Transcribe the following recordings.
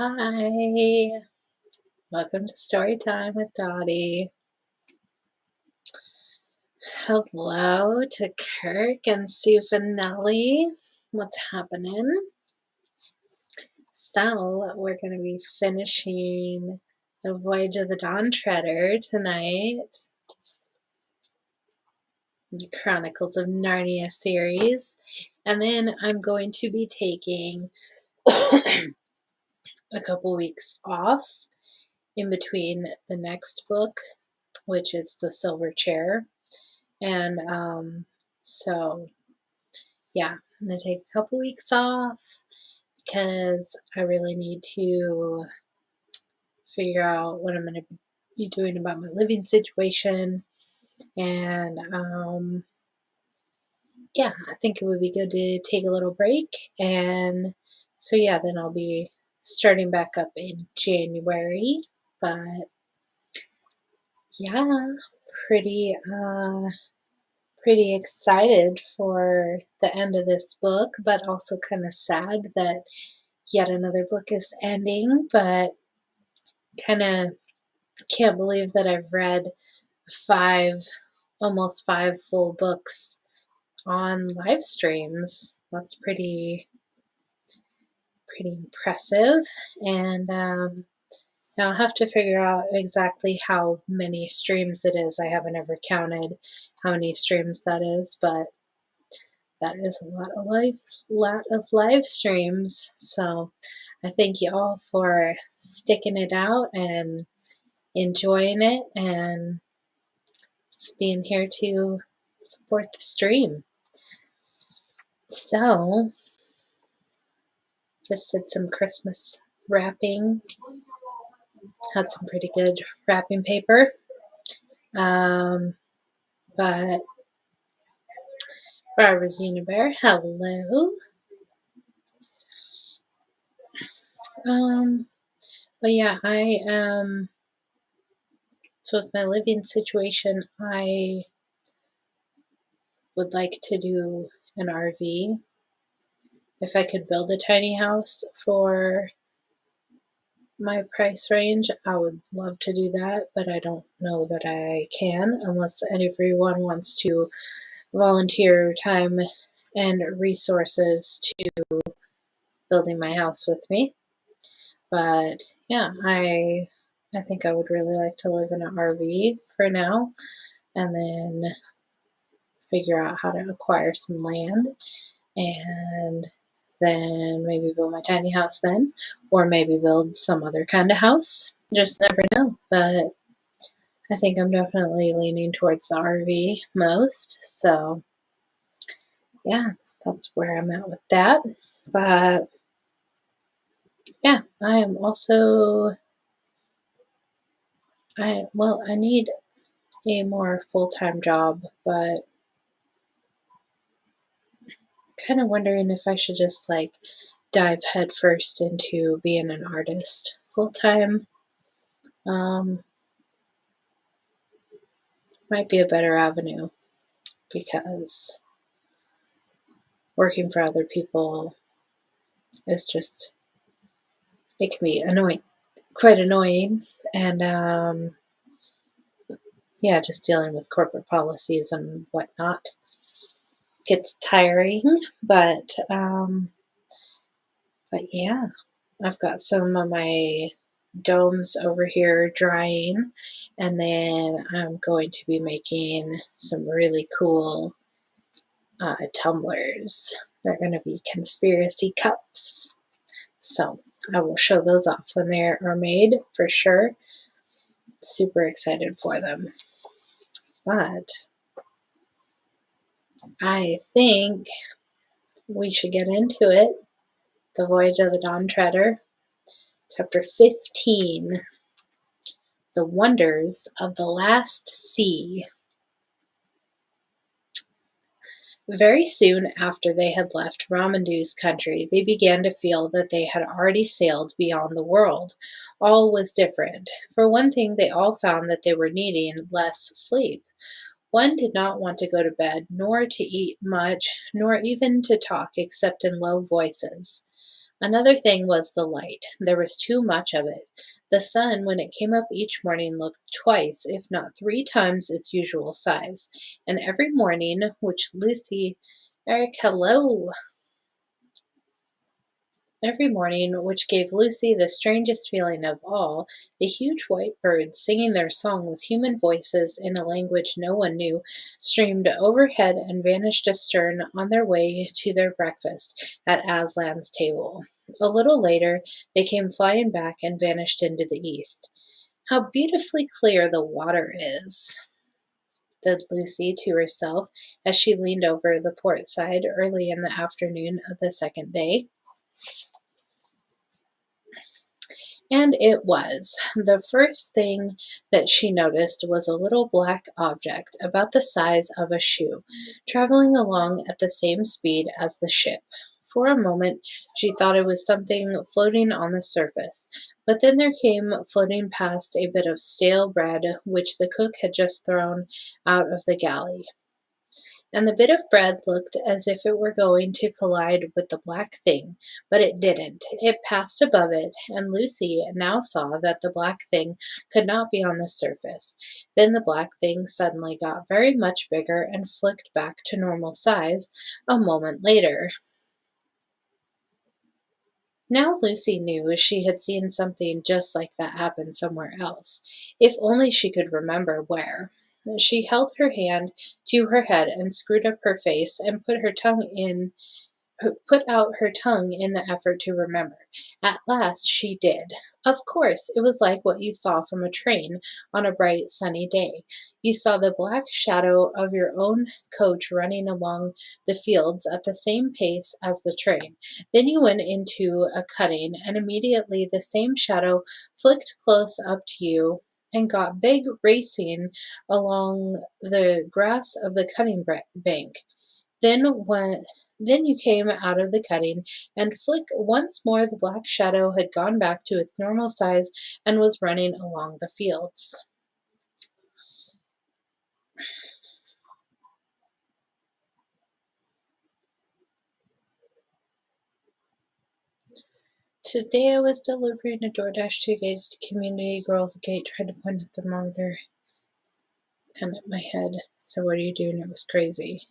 Hi, welcome to Story Time with Dottie. Hello to Kirk and Sue Finelli. What's happening? So, we're going to be finishing the Voyage of the Dawn Treader tonight, the Chronicles of Narnia series, and then I'm going to be taking a couple weeks off in between the next book, which is The Silver Chair. And so, yeah, I'm going to take a couple weeks off because I really need to figure out what I'm going to be doing about my living situation. And yeah, I think it would be good to take a little break. And so, yeah, then I'll be starting back up in January. But yeah, pretty excited for the end of this book, but also kind of sad that yet another book is ending, but kind of can't believe that I've read almost five full books on live streams. That's pretty impressive. And now I'll have to figure out exactly how many streams it is. I haven't ever counted how many streams that is, but that is a lot of live streams. So I thank you all for sticking it out and enjoying it and just being here to support the stream. So just did some Christmas wrapping. Had some pretty good wrapping paper. But Barbara Bear, hello. But yeah, so with my living situation, I would like to do an RV. If I could build a tiny house for my price range, I would love to do that, but I don't know that I can unless everyone wants to volunteer time and resources to building my house with me. But yeah, I think I would really like to live in an RV for now, and then figure out how to acquire some land, and then maybe build my tiny house then, or maybe build some other kind of house. Just never know. But I think I'm definitely leaning towards the RV most. So yeah, that's where I'm at with that. But yeah, I am also, I need a more full-time job, but kind of wondering if I should just like dive headfirst into being an artist full-time. Might be a better avenue, because working for other people is just, it can be quite annoying, and yeah, just dealing with corporate policies and whatnot gets tiring. But yeah, I've got some of my domes over here drying, and then I'm going to be making some really cool tumblers. They're going to be conspiracy cups, so I will show those off when they are made for sure. Super excited for them. But I think we should get into it. The Voyage of the Dawn Treader, Chapter 15, The Wonders of the Last Sea. Very soon after they had left Ramandu's country, they began to feel that they had already sailed beyond the world. All was different. For one thing, they all found that they were needing less sleep. One did not want to go to bed, nor to eat much, nor even to talk except in low voices. Another thing was the light. There was too much of it. The sun, when it came up each morning, looked twice, if not three times, its usual size. And every morning, Eric, hello, every morning, which gave Lucy the strangest feeling of all, the huge white birds, singing their song with human voices in a language no one knew, streamed overhead and vanished astern on their way to their breakfast at Aslan's table. A little later, they came flying back and vanished into the east. How beautifully clear the water is, said Lucy to herself as she leaned over the port side early in the afternoon of the second day. And it was. The first thing that she noticed was a little black object about the size of a shoe, traveling along at the same speed as the ship. For a moment, she thought it was something floating on the surface, but then there came floating past a bit of stale bread which the cook had just thrown out of the galley, and the bit of bread looked as if it were going to collide with the black thing, but it didn't. It passed above it, and Lucy now saw that the black thing could not be on the surface. Then the black thing suddenly got very much bigger and flicked back to normal size a moment later. Now Lucy knew she had seen something just like that happen somewhere else, if only she could remember where. She held her hand to her head and screwed up her face and put out her tongue in the effort to remember. At last she did. Of course, it was like what you saw from a train on a bright sunny day. You saw the black shadow of your own coach running along the fields at the same pace as the train. Then you went into a cutting, and immediately the same shadow flicked close up to you and got big, racing along the grass of the cutting bank. Then when then you came out of the cutting, and flick, once more the black shadow had gone back to its normal size and was running along the fields. Today I was delivering a DoorDash to a gated community. Girl at the gate tried to point a thermometer gun at my head. So what are you doing? It was crazy.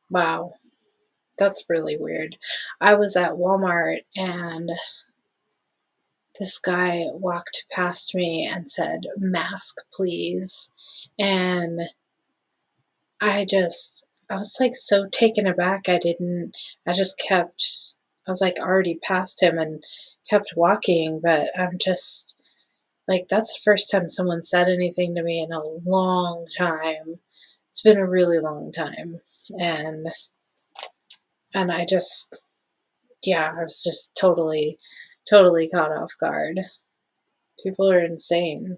Wow, that's really weird. I was at Walmart and this guy walked past me and said, "Mask, please." And I was like so taken aback. I was like already past him and kept walking, but I'm just like, that's the first time someone said anything to me in a long time. It's been a really long time. And, and I just, yeah, I was just totally caught off guard. People are insane.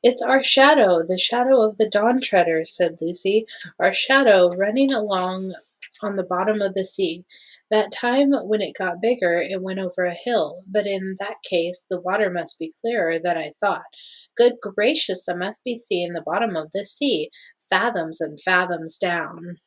"It's our shadow, the shadow of the dawn treader," said Lucy. "Our shadow running along on the bottom of the sea. That time when it got bigger, it went over a hill, but in that case the water must be clearer than I thought. Good gracious, I must be seeing the bottom of this sea, fathoms and fathoms down."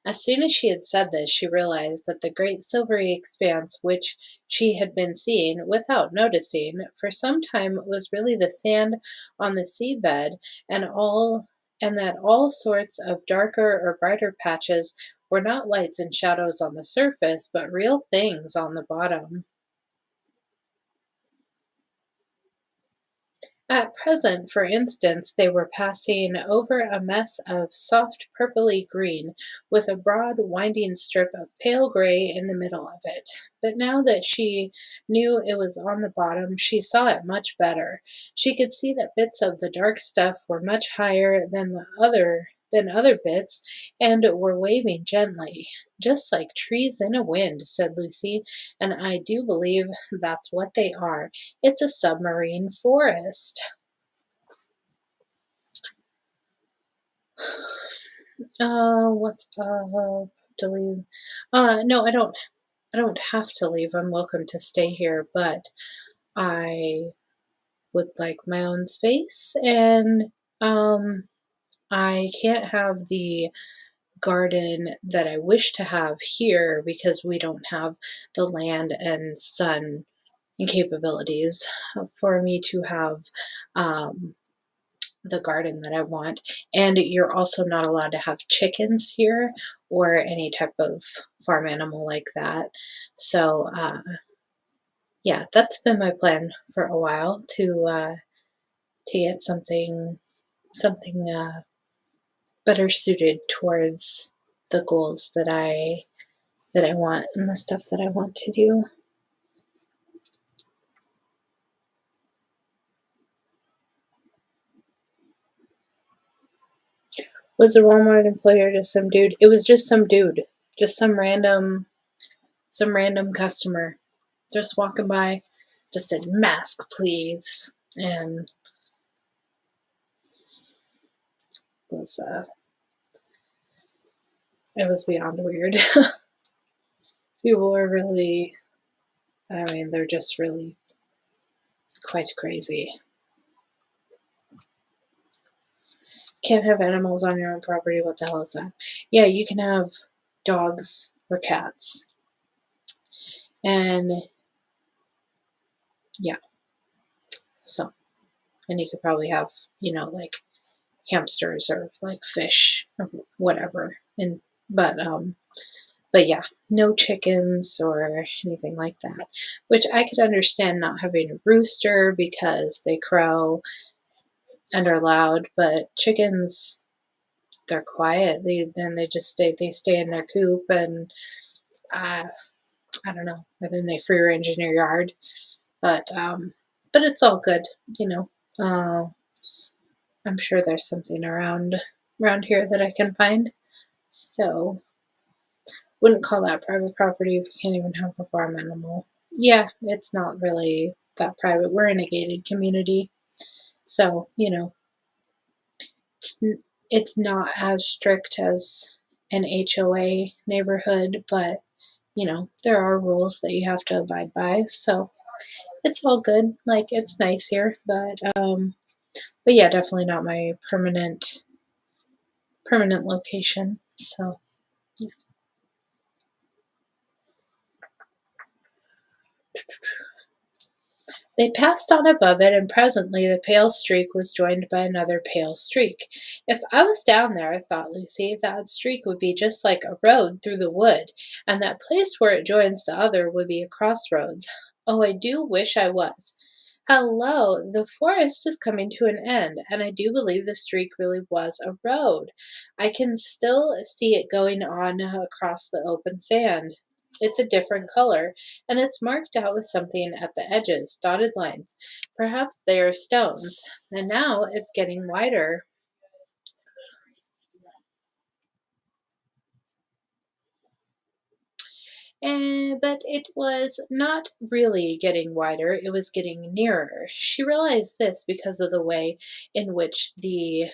As soon as she had said this, she realized that the great silvery expanse which she had been seeing, without noticing, for some time was really the sand on the sea bed, and that all sorts of darker or brighter patches were not lights and shadows on the surface, but real things on the bottom. At present, for instance, they were passing over a mess of soft purply green, with a broad winding strip of pale gray in the middle of it. But now that she knew it was on the bottom, she saw it much better. She could see that bits of the dark stuff were much higher than other bits, and were waving gently, "just like trees in a wind," said Lucy, "and I do believe that's what they are. It's a submarine forest." What's to leave? No, I don't have to leave. I'm welcome to stay here, but I would like my own space, and um I can't have the garden that I wish to have here because we don't have the land and sun and capabilities for me to have um, the garden that I want. And you're also not allowed to have chickens here or any type of farm animal like that. So, yeah, that's been my plan for a while to get something better suited towards the goals that I want and the stuff that I want to do. Was the Walmart employee or just some dude? It was just some dude, just some random customer, just walking by, just said mask, please, and was it was beyond weird. People were really, I mean, they're just really quite crazy. Can't have animals on your own property. What the hell is that? Yeah, you can have dogs or cats. And yeah, so, and you could probably have, like hamsters or like fish or whatever. And, but yeah, no chickens or anything like that, which I could understand not having a rooster because they crow and are loud, but chickens, they're quiet. They just stay in their coop and uh, I don't know. And then they free range in your yard, but it's all good, you know. I'm sure there's something around here that I can find. So wouldn't call that private property if you can't even have a farm animal. Yeah, it's not really that private. We're in a gated community, so it's it's not as strict as an HOA neighborhood, but there are rules that you have to abide by. So it's all good. Like it's nice here, but yeah, definitely not my permanent location. So yeah. They passed on above it, and presently the pale streak was joined by another pale streak. If I was down there, thought Lucy, that streak would be just like a road through the wood, and that place where it joins the other would be a crossroads. Oh, I do wish I was. Hello, the forest is coming to an end, and I do believe the streak really was a road. I can still see it going on across the open sand. It's a different color, and it's marked out with something at the edges, dotted lines. Perhaps they are stones. And now it's getting wider. But it was not really getting wider, it was getting nearer. She realized this because of the way in which the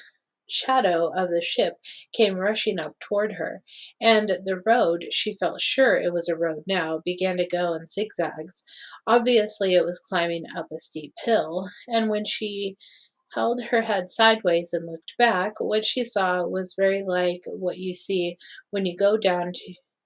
shadow of the ship came rushing up toward her, and the road, she felt sure it was a road now, began to go in zigzags. Obviously, it was climbing up a steep hill, and when she held her head sideways and looked back, what she saw was very like what you see when you go down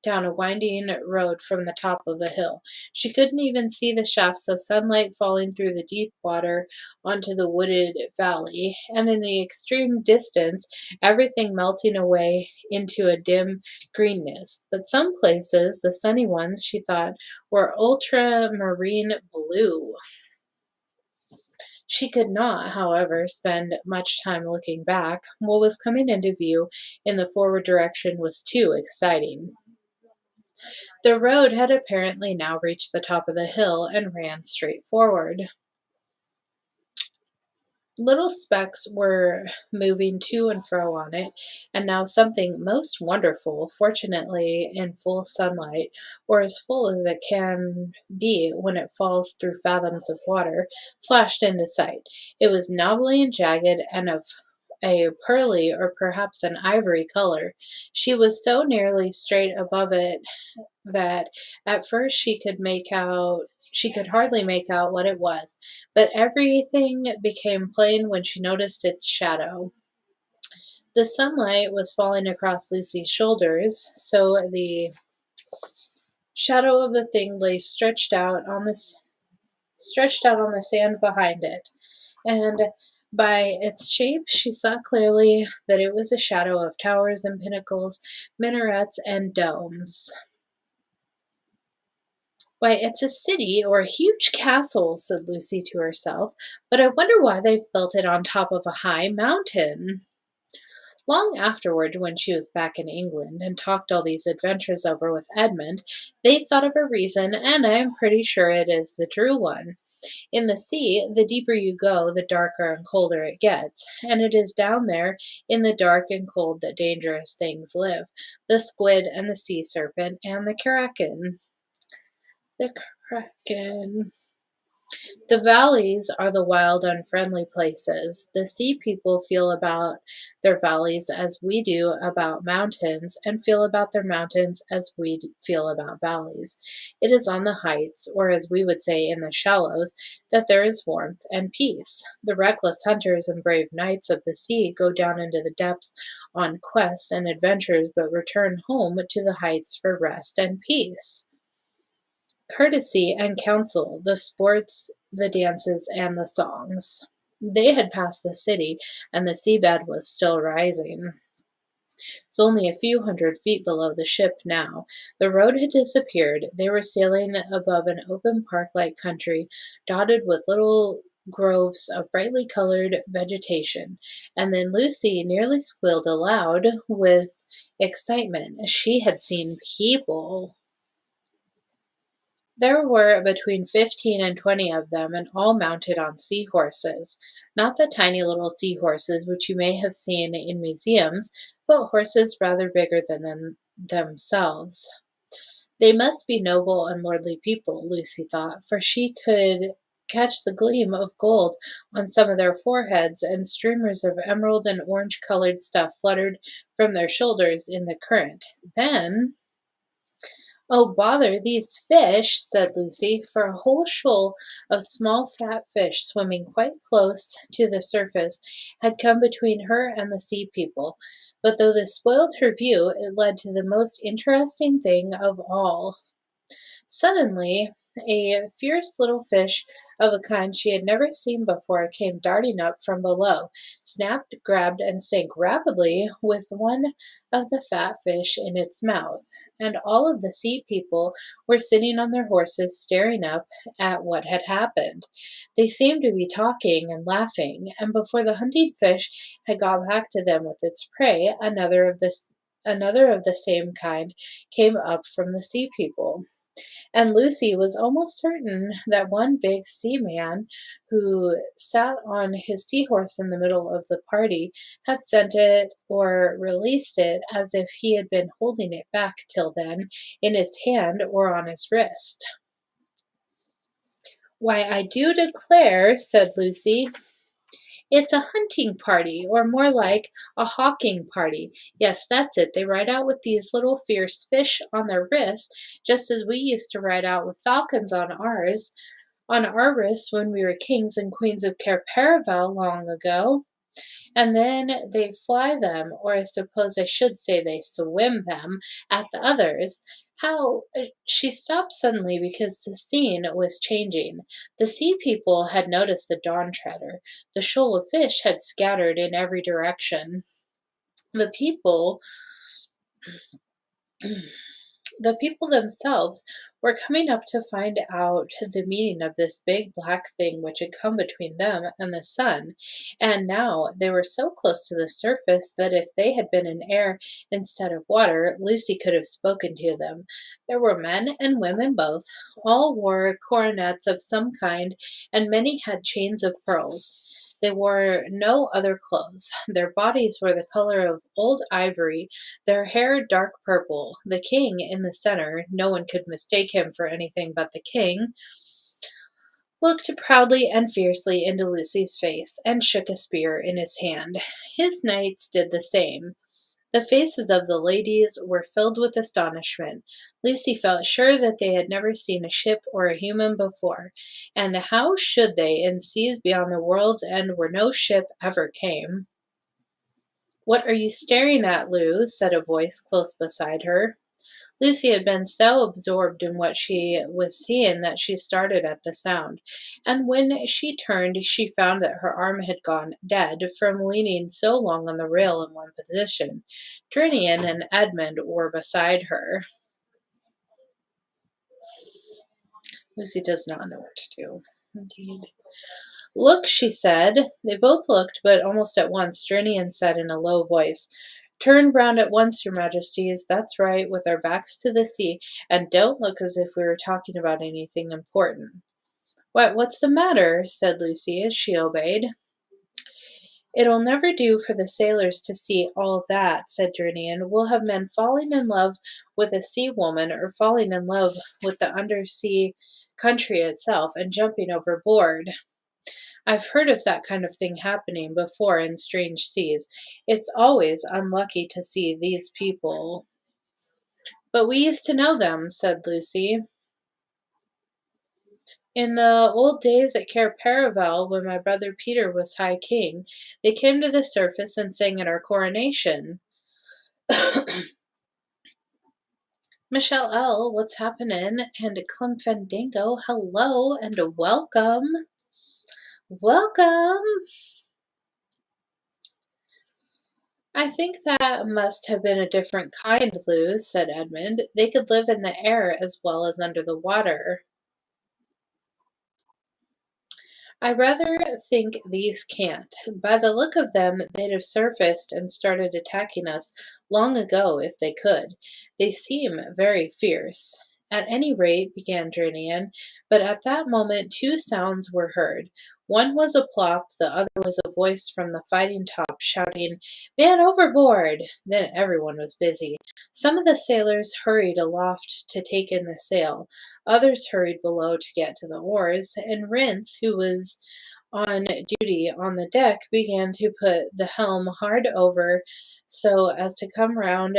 a winding road from the top of a hill. She couldn't even see the shafts of sunlight falling through the deep water onto the wooded valley, and in the extreme distance, everything melting away into a dim greenness. But some places, the sunny ones, she thought, were ultramarine blue. She could not, however, spend much time looking back. What was coming into view in the forward direction was too exciting. The road had apparently now reached the top of the hill and ran straight forward. Little specks were moving to and fro on it, and now something most wonderful, fortunately in full sunlight, or as full as it can be when it falls through fathoms of water, flashed into sight. It was knobbly and jagged and of a pearly or perhaps an ivory color. She was so nearly straight above it that at first she could hardly make out what it was, but everything became plain when she noticed its shadow. The sunlight was falling across Lucy's shoulders, so the shadow of the thing lay stretched out on the sand behind it, and by its shape she saw clearly that it was a shadow of towers and pinnacles, minarets and domes. "Why, it's a city or a huge castle," said Lucy to herself, "but I wonder why they've built it on top of a high mountain." Long afterward, when she was back in England and talked all these adventures over with Edmund, they thought of a reason, and I'm pretty sure it is the true one. In the sea, the deeper you go, the darker and colder it gets, and it is down there in the dark and cold that dangerous things live, the squid and the sea serpent and the kraken. The kraken. The valleys are the wild, unfriendly places. The sea people feel about their valleys as we do about mountains, and feel about their mountains as we feel about valleys. It is on the heights, or as we would say in the shallows, that there is warmth and peace. The reckless hunters and brave knights of the sea go down into the depths on quests and adventures, but return home to the heights for rest and peace. Courtesy and counsel, the sports, the dances, and the songs. They had passed the city, and the seabed was still rising. It was only a few hundred feet below the ship now. The road had disappeared. They were sailing above an open park-like country, dotted with little groves of brightly colored vegetation. And then Lucy nearly squealed aloud with excitement. She had seen people. There were between 15 and 20 of them, and all mounted on sea-horses. Not the tiny little sea-horses which you may have seen in museums, but horses rather bigger than themselves. They must be noble and lordly people, Lucy thought, for she could catch the gleam of gold on some of their foreheads, and streamers of emerald and orange-colored stuff fluttered from their shoulders in the current. Then "Oh, bother these fish," said Lucy, for a whole shoal of small fat fish swimming quite close to the surface had come between her and the sea people. But though this spoiled her view, it led to the most interesting thing of all. Suddenly, a fierce little fish of a kind she had never seen before came darting up from below, snapped, grabbed, and sank rapidly with one of the fat fish in its mouth. And all of the sea people were sitting on their horses staring up at what had happened. They seemed to be talking and laughing, and before the hunting fish had got back to them with its prey, another of the same kind came up from the sea people. And Lucy was almost certain that one big seaman who sat on his seahorse in the middle of the party had sent it or released it as if he had been holding it back till then in his hand or on his wrist. "Why, I do declare," said Lucy, "it's a hunting party, or more like a hawking party. Yes, that's it. They ride out with these little fierce fish on their wrists, just as we used to ride out with falcons on our wrists when we were kings and queens of Cair long ago. And then they fly them, or I suppose I should say they swim them, at the others. How—" She stopped suddenly because the scene was changing. The sea people had noticed the dawn treader. The shoal of fish had scattered in every direction. The people The people themselves were coming up to find out the meaning of this big black thing which had come between them and the sun, and now they were so close to the surface that if they had been in air instead of water, Lucy could have spoken to them. There were men and women both. All wore coronets of some kind, and many had chains of pearls. They wore no other clothes. Their bodies were the color of old ivory, their hair dark purple. The king in the center, no one could mistake him for anything but the king, looked proudly and fiercely into Lucy's face, and shook a spear in his hand. His knights did the same. The faces of the ladies were filled with astonishment. Lucy felt sure that they had never seen a ship or a human before. And how should they in seas beyond the world's end where no ship ever came? "What are you staring at, Lou?" said a voice close beside her. Lucy had been so absorbed in what she was seeing that she started at the sound, and when she turned, she found that her arm had gone dead from leaning so long on the rail in one position. Drinian and Edmund were beside her. Lucy does not know what to do. Indeed. "Look," she said. They both looked, but almost at once Drinian said in a low voice, "Turn round at once, your majesties. That's right, with our backs to the sea, and don't look as if we were talking about anything important." What's the matter?" said Lucy as she obeyed. "It'll never do for the sailors to see all that," said Drinian. "We'll have men falling in love with a sea woman or falling in love with the undersea country itself and jumping overboard. I've heard of that kind of thing happening before in strange seas. It's always unlucky to see these people." "But we used to know them," said Lucy. "In the old days at Cair Paravel, when my brother Peter was High King, they came to the surface and sang at our coronation." "Michelle L., what's happening? And Clem Fandango, hello and welcome. Welcome. "I think that must have been a different kind, Lou," said Edmund. "They could live in the air as well as under the water." "I rather think these can't. By the look of them, they'd have surfaced and started attacking us long ago if they could. They seem very fierce." "At any rate," began Drinian, but at that moment two sounds were heard. One was a plop, the other was a voice from the fighting top shouting, "Man overboard!" Then everyone was busy. Some of the sailors hurried aloft to take in the sail. Others hurried below to get to the oars, and Rince, who was on duty on the deck, began to put the helm hard over so as to come round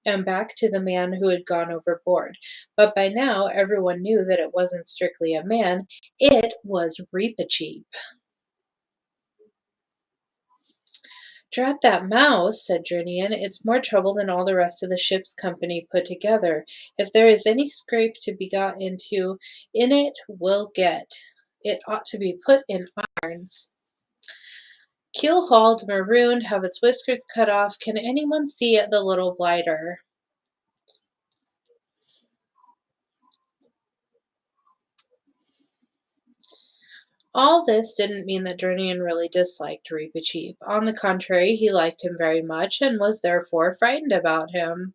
and back to the man who had gone overboard. But by now everyone knew that it wasn't strictly a man, it was Reepicheep. "Drat that mouse," said Drinian. "It's more trouble than all the rest of the ship's company put together. If there is any scrape to be got into in it, we'll get. It ought to be put in irons. Keel hauled, marooned, have its whiskers cut off. Can anyone see the little blighter?" All this didn't mean that Drinian really disliked Reepicheep. On the contrary, he liked him very much and was therefore frightened about him.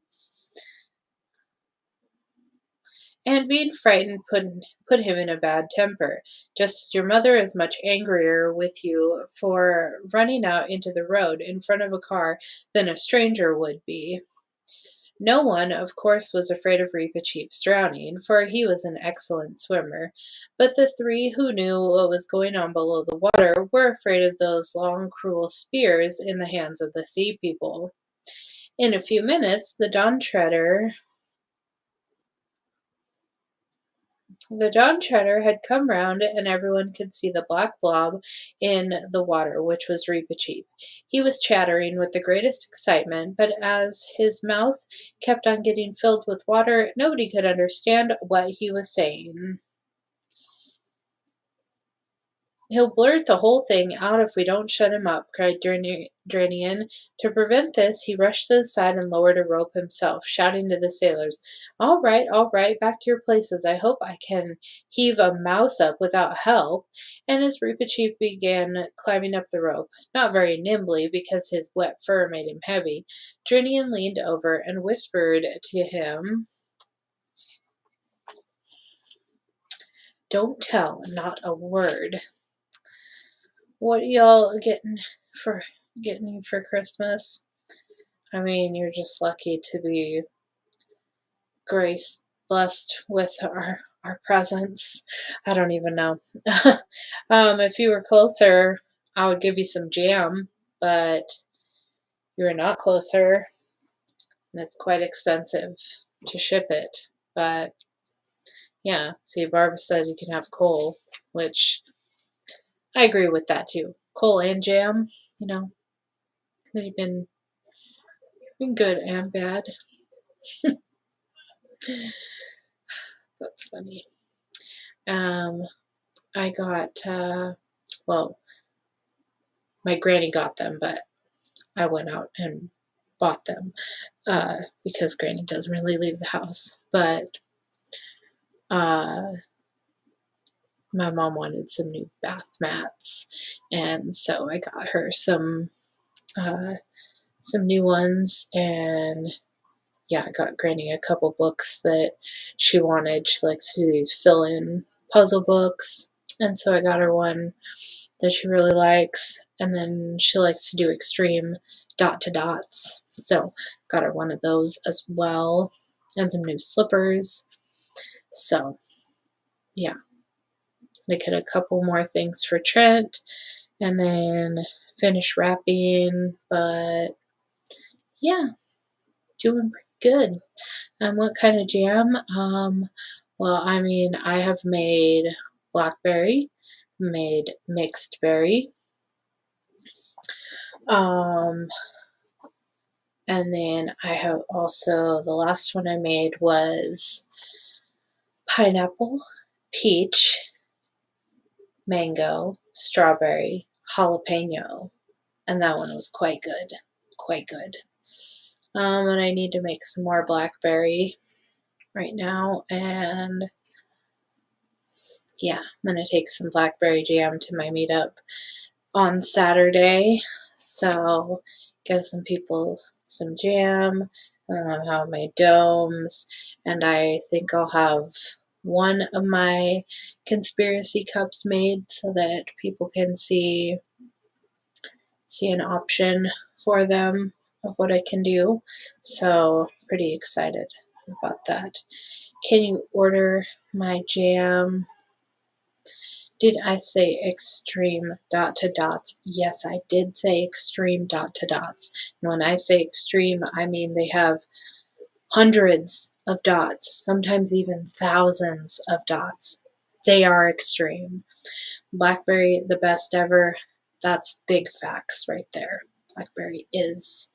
And being frightened put him in a bad temper, just as your mother is much angrier with you for running out into the road in front of a car than a stranger would be. No one, of course, was afraid of Reepicheep's drowning, for he was an excellent swimmer, but the three who knew what was going on below the water were afraid of those long, cruel spears in the hands of the sea people. In a few minutes, the Dawn Treader had come round, and everyone could see the black blob in the water, which was Reepicheep. He was chattering with the greatest excitement, but as his mouth kept on getting filled with water, nobody could understand what he was saying. "He'll blurt the whole thing out if we don't shut him up," cried Drinian. To prevent this, he rushed to the side and lowered a rope himself, shouting to the sailors, all right, back to your places. I hope I can heave a mouse up without help." And as Reepicheep began climbing up the rope, not very nimbly because his wet fur made him heavy, Drinian leaned over and whispered to him, "Don't tell, not a word. What y'all getting you for Christmas?" "I mean, you're just lucky to be blessed with our presents." "I don't even know." If you were closer, I would give you some jam, but you're not closer, and it's quite expensive to ship it. But yeah, see, Barbara says you can have coal, which I agree with that too. Coal and jam, you know. They've been good and bad. That's funny. Um, I got, well, my granny got them, but I went out and bought them because granny doesn't really leave the house. But uh, my mom wanted some new bath mats, and so I got her uh, some new ones. And yeah, I got granny a couple books that she wanted. She likes to do these fill-in puzzle books, and so I got her one that she really likes. And then she likes to do extreme dot to dots, so got her one of those as well, and some new slippers. So yeah, I get a couple more things for Trent, and then finish wrapping. But yeah, doing pretty good. What kind of jam? Well, I mean, I have made blackberry, made mixed berry, um, and then I have also, the last one I made was pineapple, peach, mango, strawberry, jalapeno, and that one was quite good, quite good. And I need to make some more blackberry right now, and yeah, I'm gonna take some blackberry jam to my meetup on Saturday. So give some people some jam, and I'll have my domes, and I think I'll have one of my conspiracy cups made so that people can see an option for them of what I can do. So pretty excited about that. Can you order my jam? Did I say extreme dot to dots? Yes, I did say extreme dot to dots. And when I say extreme, I mean they have hundreds of dots, sometimes even thousands of dots. They are extreme. Blackberry, the best ever. That's big facts right there. Blackberry is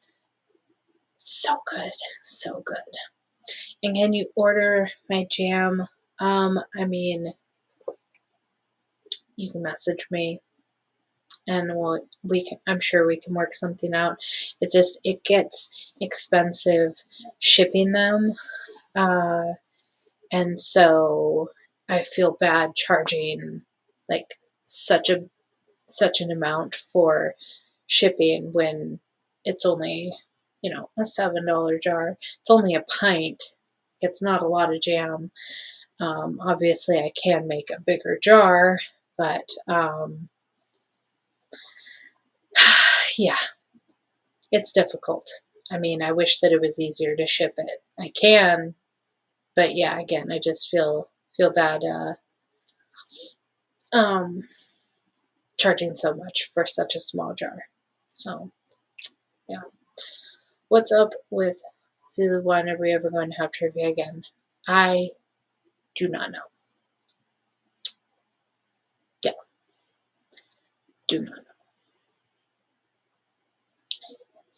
so good, so good. And can you order my jam? I mean, you can message me, and I'm sure we can work something out. It's just, it gets expensive shipping them, and so I feel bad charging like such an amount for shipping when it's only, a $7 jar. It's only a pint. It's not a lot of jam. Obviously I can make a bigger jar, but yeah, it's difficult. I mean, I wish that it was easier to ship it. I can, but yeah, again, I just feel bad um, charging so much for such a small jar. So yeah, what's up with Zulu One? Are we ever going to have trivia again? I do not know. Yeah, do not know.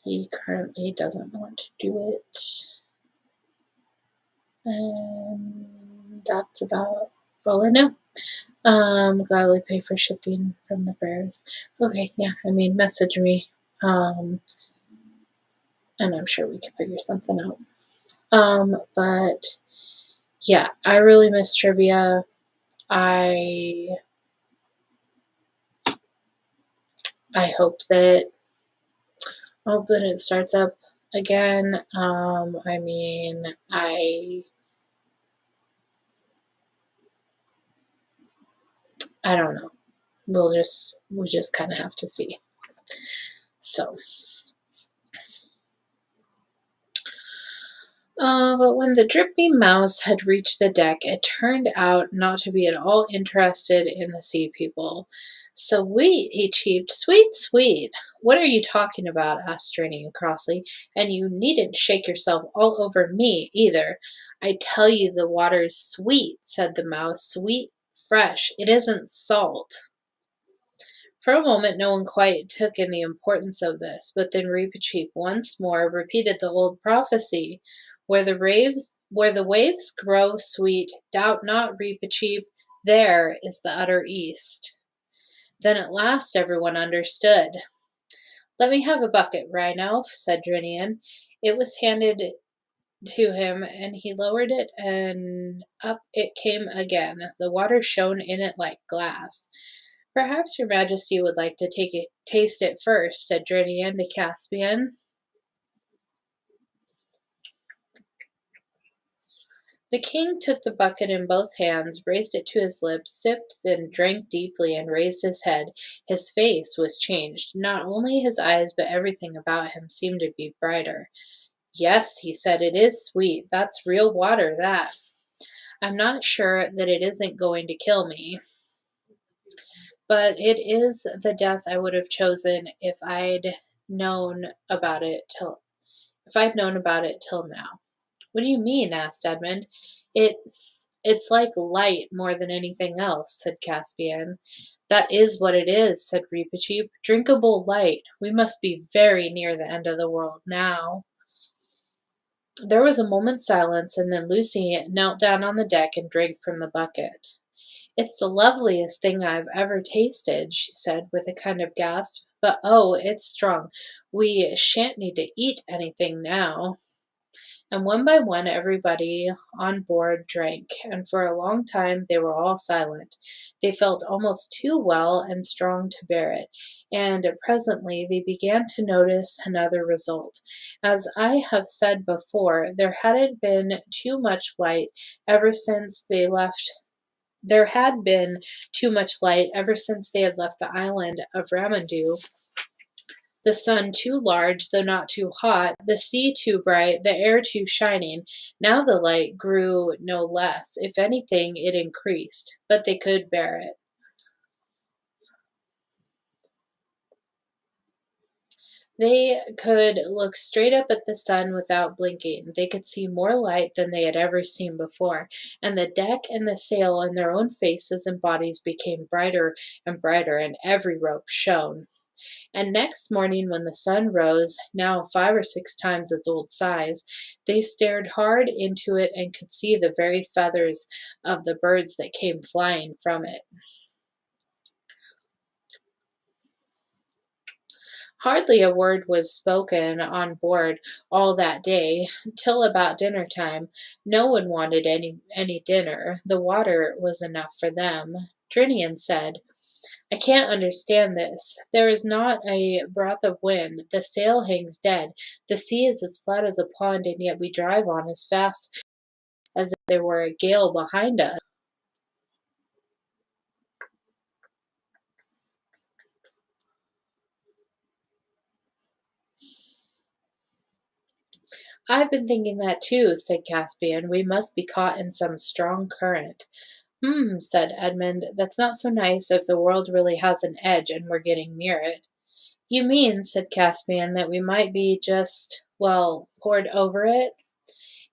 He currently doesn't want to do it. And that's about all I know. Gladly pay for shipping from the bears. Okay, yeah, I mean, message me. And I'm sure we can figure something out. But yeah, I really miss trivia. I hope that it starts up again. I mean, I don't know. We just kind of have to see. So, but when the dripping mouse had reached the deck, it turned out not to be at all interested in the sea people. Sweet, he cheeped. Sweet, sweet. What are you talking about? Asked Straining crossly. And you needn't shake yourself all over me, either. I tell you the water's sweet, said the mouse. Sweet, fresh. It isn't salt. For a moment no one quite took in the importance of this, but then Reepicheep once more repeated the old prophecy. Where the waves grow sweet, doubt not, Reepicheep, there is the utter east. Then at last everyone understood. Let me have a bucket, Rhino, said Drinian. It was handed to him, and he lowered it, and up it came again. The water shone in it like glass. Perhaps your majesty would like to taste it first, said Drinian to Caspian. The king took the bucket in both hands, raised it to his lips, sipped, then drank deeply and raised his head. His face was changed. Not only his eyes, but everything about him seemed to be brighter. Yes, he said, it is sweet. That's real water, that. I'm not sure that it isn't going to kill me, but it is the death I would have chosen known about it if I'd known about it till now. What do you mean? Asked Edmund. It it's like light more than anything else, said Caspian. That is what it is, said Reepicheep. Drinkable light. We must be very near the end of the world now. There was a moment's silence, and then Lucy knelt down on the deck and drank from the bucket. It's the loveliest thing I've ever tasted, she said with a kind of gasp. But oh, it's strong. We shan't need to eat anything now. And one by one everybody on board drank, and for a long time they were all silent. They felt almost too well and strong to bear it, and presently they began to notice another result. As I have said before, there hadn't been too much light ever since they left. There had been too much light ever since they had left the island of Ramandu. The sun too large, though not too hot, the sea too bright, the air too shining. Now the light grew no less. If anything, it increased, but they could bear it. They could look straight up at the sun without blinking. They could see more light than they had ever seen before, and the deck and the sail and their own faces and bodies became brighter and brighter, and every rope shone. And next morning, when the sun rose, now 5 or 6 times its old size, they stared hard into it and could see the very feathers of the birds that came flying from it. Hardly a word was spoken on board all that day, till about dinner time. No one wanted any dinner. The water was enough for them. Drinian said, I can't understand this. There is not a breath of wind. The sail hangs dead. The sea is as flat as a pond, and yet we drive on as fast as if there were a gale behind us. I've been thinking that too, said Caspian. We must be caught in some strong current. Said Edmund. That's not so nice if the world really has an edge and we're getting near it. You mean, said Caspian, that we might be just, well, poured over it?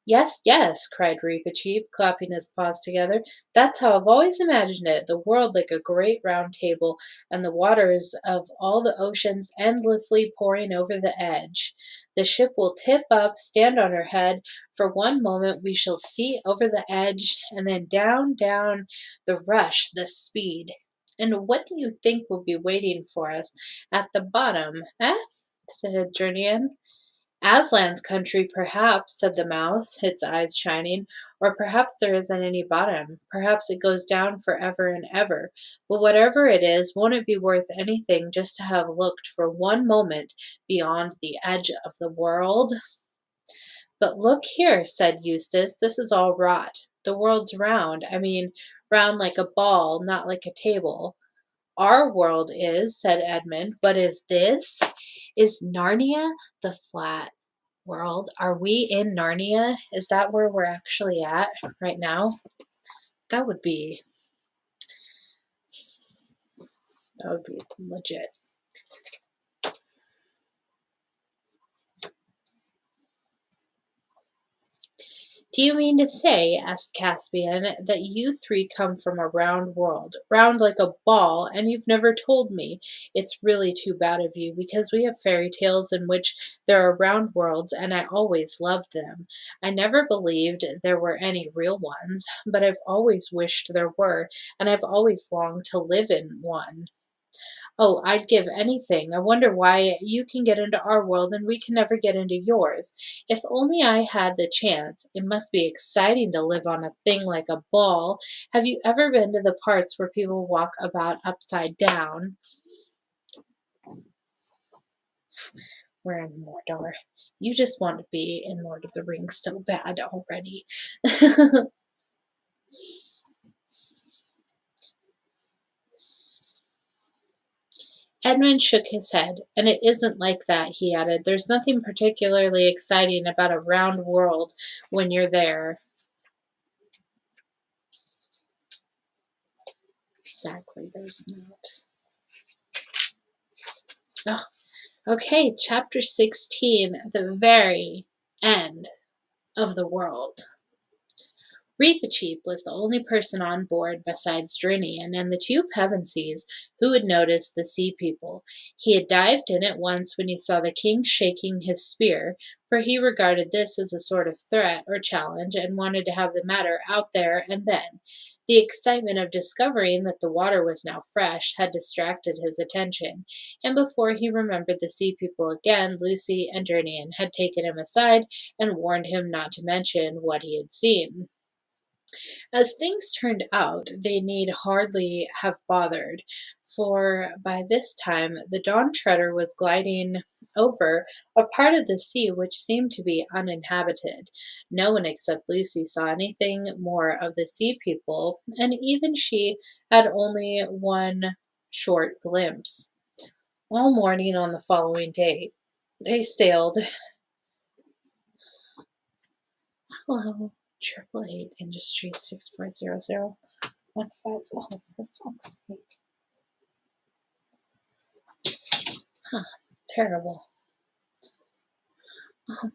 Yes, yes, cried Reepicheep, clapping his paws together. That's how I've always imagined it, the world like a great round table, and the waters of all the oceans endlessly pouring over the edge. The ship will tip up, stand on her head. For one moment we shall see over the edge, and then down, down, the rush, the speed. And what do you think will be waiting for us at the bottom, eh? Said Drinian. Aslan's country, perhaps, said the mouse, its eyes shining. Or perhaps there isn't any bottom. Perhaps it goes down for ever and ever. But whatever it is, won't it be worth anything just to have looked for one moment beyond the edge of the world? But look here, said Eustace, this is all rot. The world's round. I mean, round like a ball, not like a table. Our world is, said Edmund, but is this? Is Narnia the flat world? Are we in Narnia? Is that where we're actually at right now? That would be legit. Do you mean to say, asked Caspian, that you three come from a round world, round like a ball, and you've never told me? It's really too bad of you, because we have fairy tales in which there are round worlds, and I always loved them. I never believed there were any real ones, but I've always wished there were, and I've always longed to live in one. Oh, I'd give anything. I wonder why you can get into our world and we can never get into yours. If only I had the chance. It must be exciting to live on a thing like a ball. Have you ever been to the parts where people walk about upside down? We're in Mordor. You just want to be in Lord of the Rings so bad already. Edmund shook his head. "And it isn't like that," he added. "There's nothing particularly exciting about a round world when you're there." Exactly, there's not. Oh, okay, chapter 16, the very end of the world. Reepicheep was the only person on board besides Drinian and the two Pevensies who had noticed the sea people. He had dived in at once when he saw the king shaking his spear, for he regarded this as a sort of threat or challenge and wanted to have the matter out there and then. The excitement of discovering that the water was now fresh had distracted his attention, and before he remembered the sea people again, Lucy and Drinian had taken him aside and warned him not to mention what he had seen. As things turned out, they need hardly have bothered, for by this time the Dawn Treader was gliding over a part of the sea which seemed to be uninhabited. No one except Lucy saw anything more of the sea people, and even she had only one short glimpse. All morning on the following day, they sailed. Hello, 888 Industries 6400 150, for fuck's sake. Huh, terrible. Um,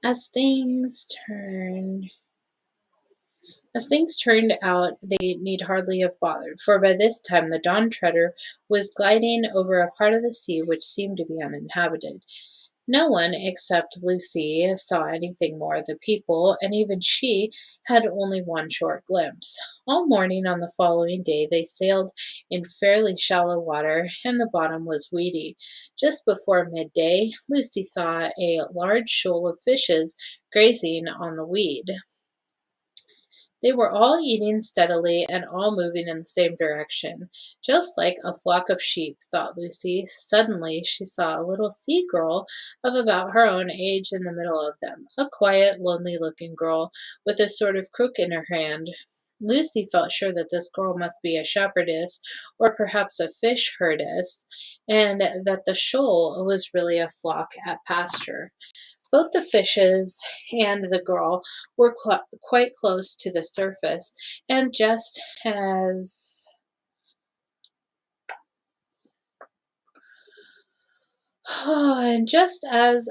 as things turned As things turned out, they need hardly have bothered, for by this time the Dawn Treader was gliding over a part of the sea which seemed to be uninhabited. No one except Lucy saw anything more of the people, and even she had only one short glimpse. All morning on the following day they sailed in fairly shallow water, and the bottom was weedy. Just before midday, Lucy saw a large shoal of fishes grazing on the weed. They were all eating steadily and all moving in the same direction, just like a flock of sheep, thought Lucy. Suddenly she saw a little sea girl of about her own age in the middle of them, a quiet, lonely-looking girl with a sort of crook in her hand. Lucy felt sure that this girl must be a shepherdess, or perhaps a fish herdess, and that the shoal was really a flock at pasture. Both the fishes and the girl were quite close to the surface, and just as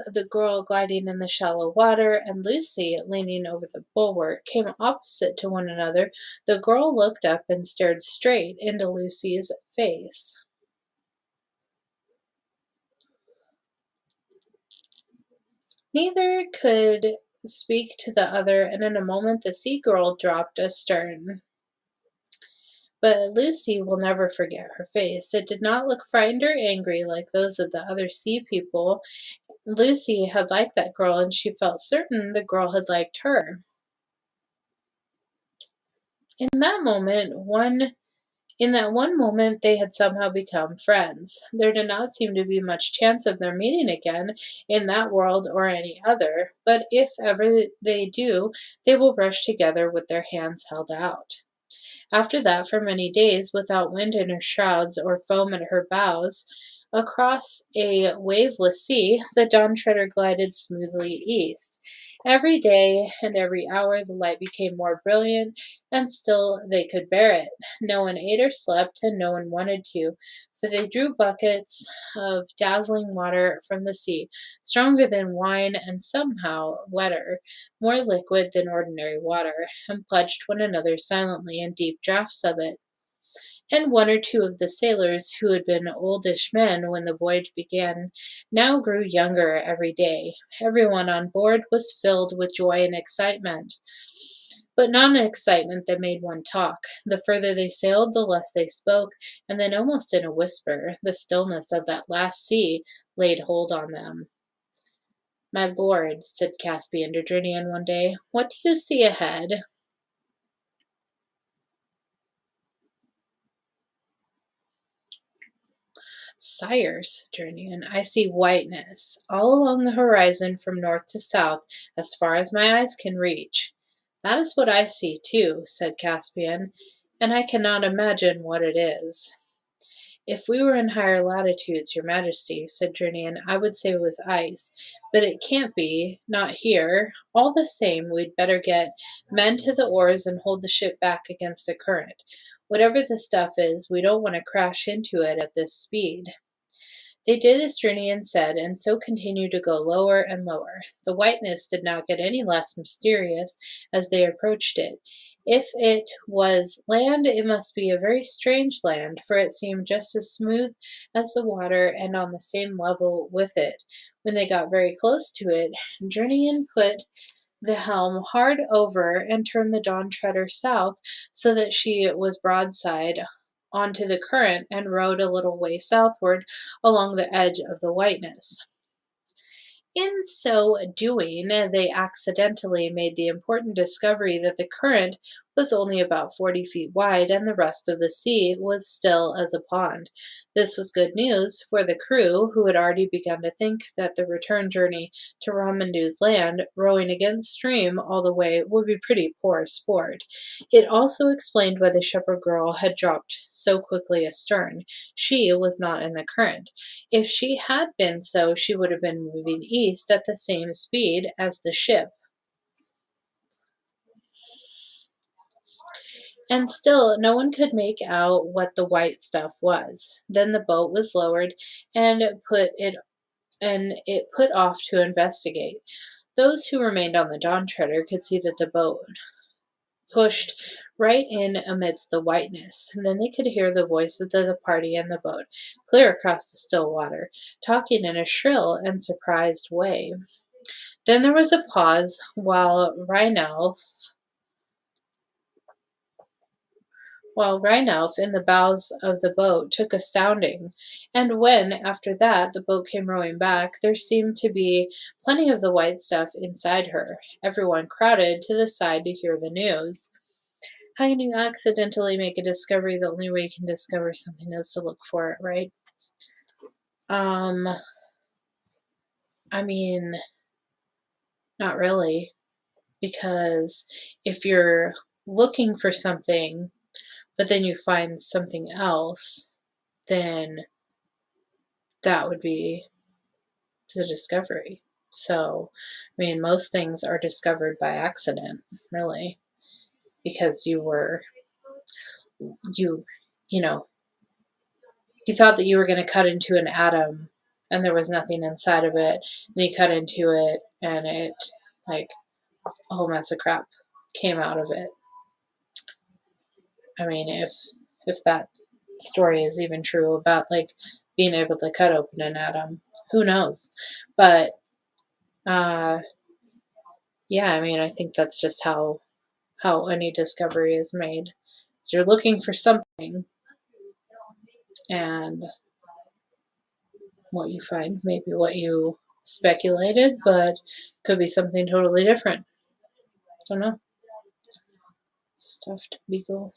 the girl gliding in the shallow water and Lucy leaning over the bulwark came opposite to one another, the girl looked up and stared straight into Lucy's face. Neither could speak to the other, and in a moment the sea girl dropped astern. But Lucy will never forget her face. It did not look frightened or angry like those of the other sea people. Lucy had liked that girl, and she felt certain the girl had liked her. In that moment, one in that one moment they had somehow become friends. There did not seem to be much chance of their meeting again in that world or any other, but if ever they do, they will rush together with their hands held out. After that, for many days, without wind in her shrouds or foam at her bows, across a waveless sea, the Dawn Treader glided smoothly east. Every day and every hour the light became more brilliant, and still they could bear it. No one ate or slept, and no one wanted to, for they drew buckets of dazzling water from the sea, stronger than wine and somehow wetter, more liquid than ordinary water, and pledged one another silently in deep draughts of it. And one or two of the sailors, who had been oldish men when the voyage began, now grew younger every day. Everyone on board was filled with joy and excitement, but not an excitement that made one talk. The further they sailed, the less they spoke, and then almost in a whisper, the stillness of that last sea laid hold on them. "My lord," said Caspian to Drinian one day, "what do you see ahead?" "Sire," said Drinian, "I see whiteness all along the horizon from north to south, as far as my eyes can reach." "That is what I see, too," said Caspian, "and I cannot imagine what it is." "If we were in higher latitudes, your majesty," said Drinian, "I would say it was ice, but it can't be, not here. All the same, we'd better get men to the oars and hold the ship back against the current. Whatever the stuff is, we don't want to crash into it at this speed." They did as Drinian said, and so continued to go lower and lower. The whiteness did not get any less mysterious as they approached it. If it was land, it must be a very strange land, for it seemed just as smooth as the water and on the same level with it. When they got very close to it, Drinian put the helm hard over and turned the Dawn Treader south so that she was broadside onto the current, and rowed a little way southward along the edge of the whiteness. In so doing, they accidentally made the important discovery that the current was only about 40 feet wide and the rest of the sea was still as a pond. This was good news for the crew, who had already begun to think that the return journey to Ramandu's land, rowing against stream all the way, would be pretty poor sport. It also explained why the shepherd girl had dropped so quickly astern. She was not in the current. If she had been so, she would have been moving east at the same speed as the ship. And still no one could make out what the white stuff was. Then the boat was lowered and it put off to investigate. Those who remained on the Dawn Treader could see that the boat pushed right in amidst the whiteness, and then they could hear the voices of the party in the boat, clear across the still water, talking in a shrill and surprised way. Then there was a pause while Rheinelf in the bows of the boat took a sounding, and when, after that, the boat came rowing back, there seemed to be plenty of the white stuff inside her. Everyone crowded to the side to hear the news. How can you accidentally make a discovery? The only way you can discover something is to look for it, right? Um, I mean, not really, because if you're looking for something, but then you find something else, then that would be the discovery. So, I mean, most things are discovered by accident, really, because you, you know, you thought that you were going to cut into an atom and there was nothing inside of it, and you cut into it and it, like, a whole mess of crap came out of it. I mean, if that story is even true about, like, being able to cut open an atom, who knows? But uh, yeah, I mean, I think that's just how any discovery is made. So you're looking for something, and what you find may be what you speculated, but could be something totally different. Don't know. Stuffed beagle.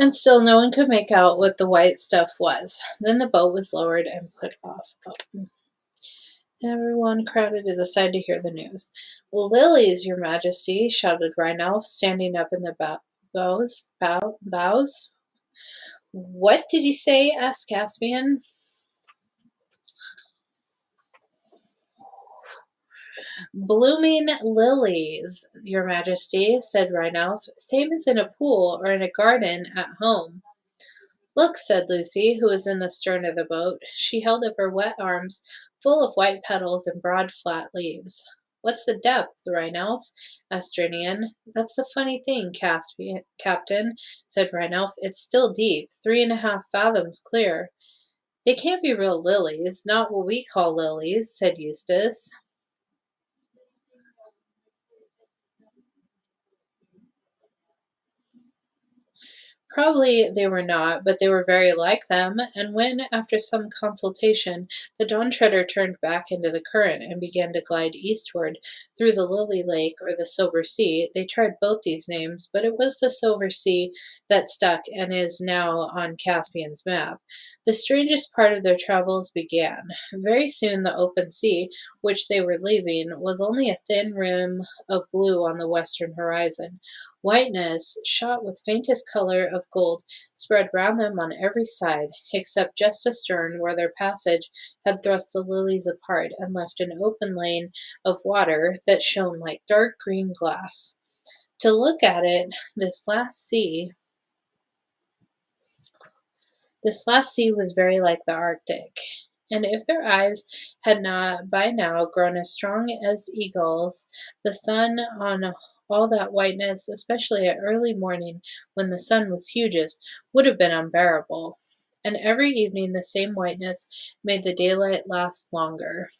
And still no one could make out what the white stuff was. Then the boat was lowered and put off. Everyone crowded to the side to hear the news. "Lilies, your majesty," shouted Rheinelf, standing up in the Bows? What did you say? Asked Caspian. Blooming lilies, your majesty, said Rhinoff, same as in a pool or in a garden at home. Look, said Lucy, who was in the stern of the boat. She held up her wet arms, full of white petals and broad flat leaves. What's the depth, Rhinoff? Asked Drinian. That's the funny thing, Captain, said Rhinoff. It's still deep, 3.5 fathoms clear. They can't be real lilies, not what we call lilies, said Eustace. Probably they were not, but they were very like them, and when, after some consultation, the Dawn Treader turned back into the current and began to glide eastward through the Lily Lake or the Silver Sea, they tried both these names, but it was the Silver Sea that stuck and is now on Caspian's map. The strangest part of their travels began. Very soon the open sea, which they were leaving, was only a thin rim of blue on the western horizon. Whiteness, shot with faintest color of gold, spread round them on every side, except just astern, where their passage had thrust the lilies apart and left an open lane of water that shone like dark green glass. To look at it, this last sea was very like the Arctic, and if their eyes had not by now grown as strong as eagles, the sun on all that whiteness, especially at early morning when the sun was hugest, would have been unbearable. And every evening the same whiteness made the daylight last longer.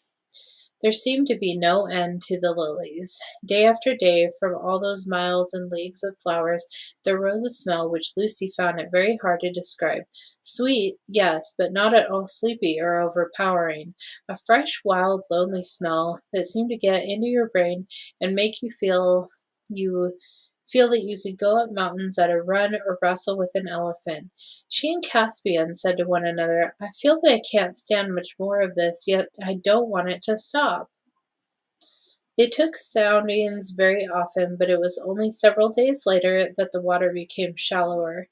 There seemed to be no end to the lilies. Day after day, from all those miles and leagues of flowers, there rose a smell which Lucy found it very hard to describe. Sweet, yes, but not at all sleepy or overpowering. A fresh, wild, lonely smell that seemed to get into your brain and make you feel that you could go up mountains at a run or wrestle with an elephant. She and Caspian said to one another, I feel that I can't stand much more of this, yet I don't want it to stop. They took soundings very often, but it was only several days later that the water became shallower.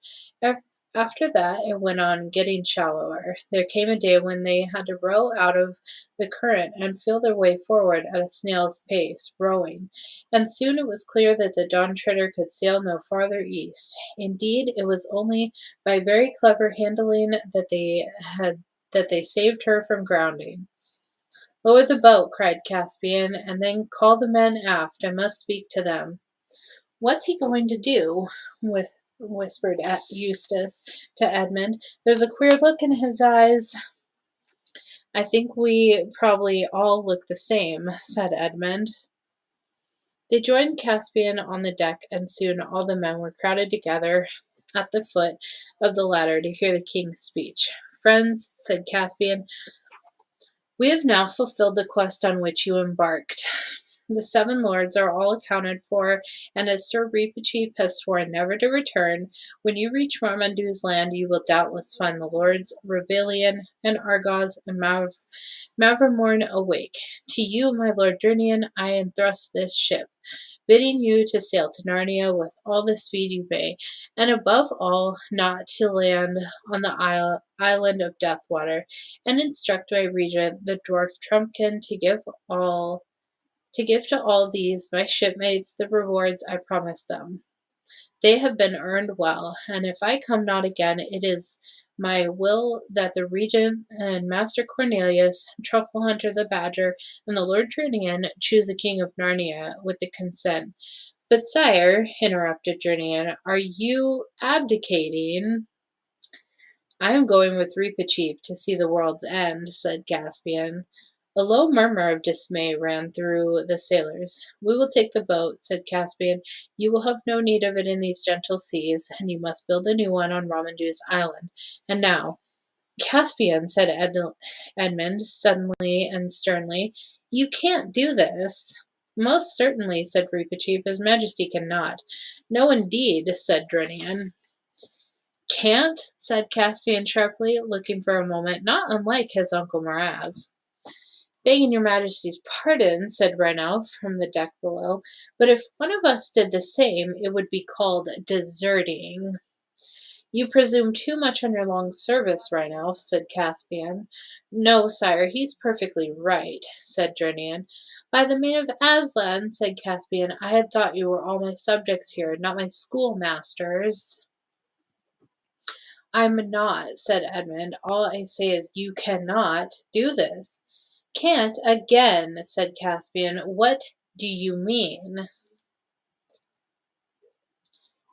After that, it went on getting shallower. There came a day when they had to row out of the current and feel their way forward at a snail's pace, rowing, and soon it was clear that the Dawn Treader could sail no farther east. Indeed, it was only by very clever handling that they saved her from grounding. Lower the boat, cried Caspian, and then call the men aft. I must speak to them. What's he going to do? Whispered Eustace to Edmund. There's a queer look in his eyes. I think we probably all look the same, said Edmund. They joined Caspian on the deck, and soon all the men were crowded together at the foot of the ladder to hear the king's speech. Friends, said Caspian, we have now fulfilled the quest on which you embarked. The 7 lords are all accounted for, and as Sir Reepicheep has sworn never to return, when you reach Marmaduke's land you will doubtless find the lords Revilian and Argos and Mavremorn awake. To you, my Lord Drinian, I entrust this ship, bidding you to sail to Narnia with all the speed you may, and above all not to land on the island of Deathwater, and instruct my regent, the dwarf Trumpkin, to give to all these my shipmates the rewards I promised them. They have been earned well, and if I come not again, it is my will that the regent and Master Cornelius, Truffle Hunter the Badger, and the Lord Drinian choose a king of Narnia with the consent. But, sire, interrupted Drinian, are you abdicating? I am going with Reepicheep to see the world's end, said Caspian. A low murmur of dismay ran through the sailors. We will take the boat, said Caspian. You will have no need of it in these gentle seas, and you must build a new one on Romandu's island. And now, Caspian, said Edmund, suddenly and sternly, you can't do this. Most certainly, said Reepicheep, His Majesty cannot. No, indeed, said Drinian. Can't? Said Caspian sharply, looking for a moment not unlike his Uncle Miraz. "Begging your Majesty's pardon," said Ranulph from the deck below, "but if one of us did the same, it would be called deserting." "You presume too much on your long service, Ranulph," said Caspian. "No, sire, he's perfectly right," said Jernian. "By the maid of Aslan," said Caspian, "I had thought you were all my subjects here, not my schoolmasters." "I'm not," said Edmund. "All I say is you cannot do this." "Can't again," said Caspian. "What do you mean?"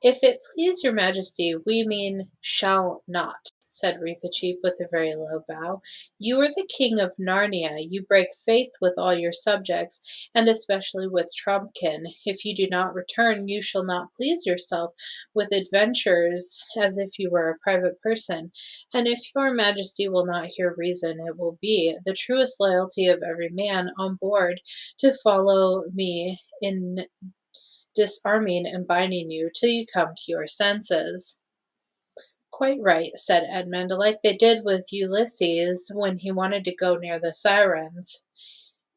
"If it please your Majesty, we mean shall not," said Reepicheep with a very low bow. "You are the King of Narnia. You break faith with all your subjects, and especially with Trumpkin. If you do not return, you shall not please yourself with adventures as if you were a private person. And if your Majesty will not hear reason, it will be the truest loyalty of every man on board to follow me in disarming and binding you till you come to your senses." "Quite right," said Edmund, "like they did with Ulysses when he wanted to go near the Sirens."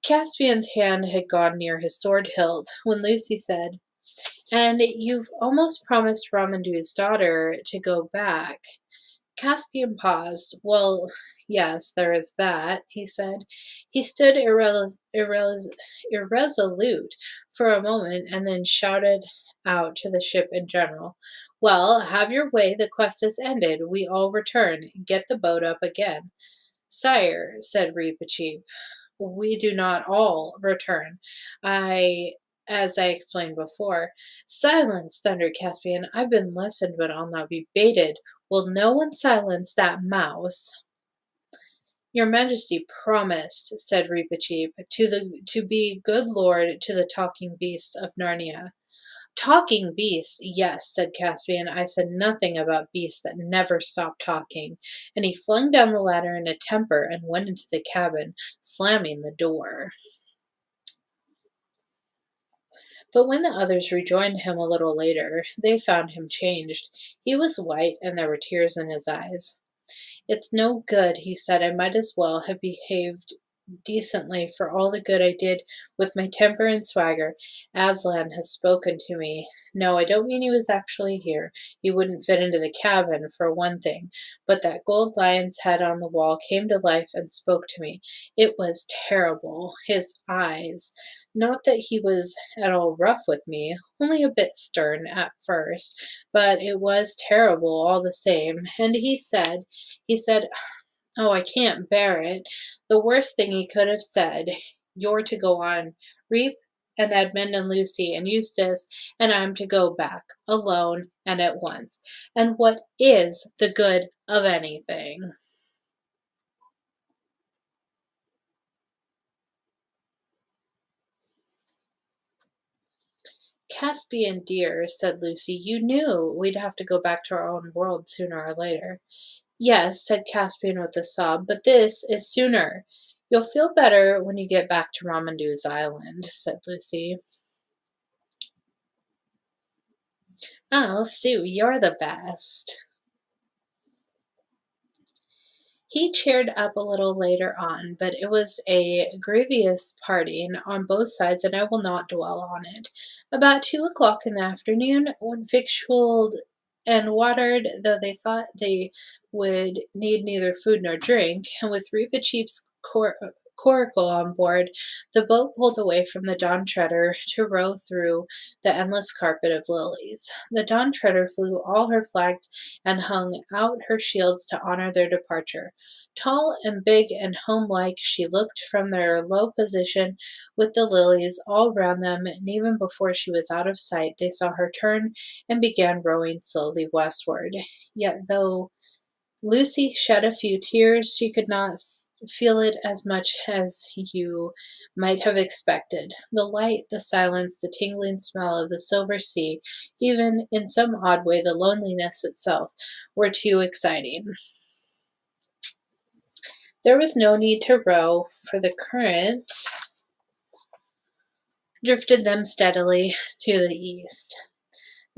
Caspian's hand had gone near his sword hilt when Lucy said, "And you've almost promised Ramandu's daughter to go back." Caspian paused. "Well, yes, there is that," he said. He stood irresolute for a moment and then shouted out to the ship in general, "Well, have your way, the quest is ended. We all return. Get the boat up again." "Sire," said Reepicheep, "we do not all return. As I explained before." "Silence!" thundered Caspian. "I've been lessoned, but I'll not be baited. Will no one silence that mouse?" "Your Majesty promised," said Reepicheep, "to be good lord to the talking beasts of Narnia." "Talking beasts, yes," said Caspian. "I said nothing about beasts that never stop talking." And he flung down the ladder in a temper and went into the cabin, slamming the door. But when the others rejoined him a little later, they found him changed. He was white, and there were tears in his eyes. "It's no good," he said. "I might as well have behaved decently for all the good I did with my temper and swagger. Aslan has spoken to me. No, I don't mean he was actually here. He wouldn't fit into the cabin, for one thing. But that gold lion's head on the wall came to life and spoke to me. It was terrible. His eyes. Not that he was at all rough with me, only a bit stern at first, but it was terrible all the same. And he said, oh, I can't bear it. The worst thing he could have said. You're to go on, Reap and Edmund and Lucy and Eustace, and I'm to go back, alone and at once. And what is the good of anything?" "Caspian, dear," said Lucy, "you knew we'd have to go back to our own world sooner or later." "Yes," said Caspian with a sob, "but this is sooner." "You'll feel better when you get back to Ramandu's island," said Lucy. "Oh, Sue, you're the best." He cheered up a little later on, but it was a grievous parting on both sides, and I will not dwell on it. About 2 o'clock in the afternoon, when victualled and watered, though they thought they would need neither food nor drink, and with Reepicheep's coracle on board, the boat pulled away from the Dawn Treader to row through the endless carpet of lilies. The Dawn Treader flew all her flags and hung out her shields to honor their departure. Tall and big and homelike she looked from their low position with the lilies all round them, and even before she was out of sight they saw her turn and began rowing slowly westward. Yet though Lucy shed a few tears, she could not feel it as much as you might have expected. The light, the silence, the tingling smell of the silver sea, even in some odd way the loneliness itself, were too exciting. There was no need to row, for the current drifted them steadily to the east.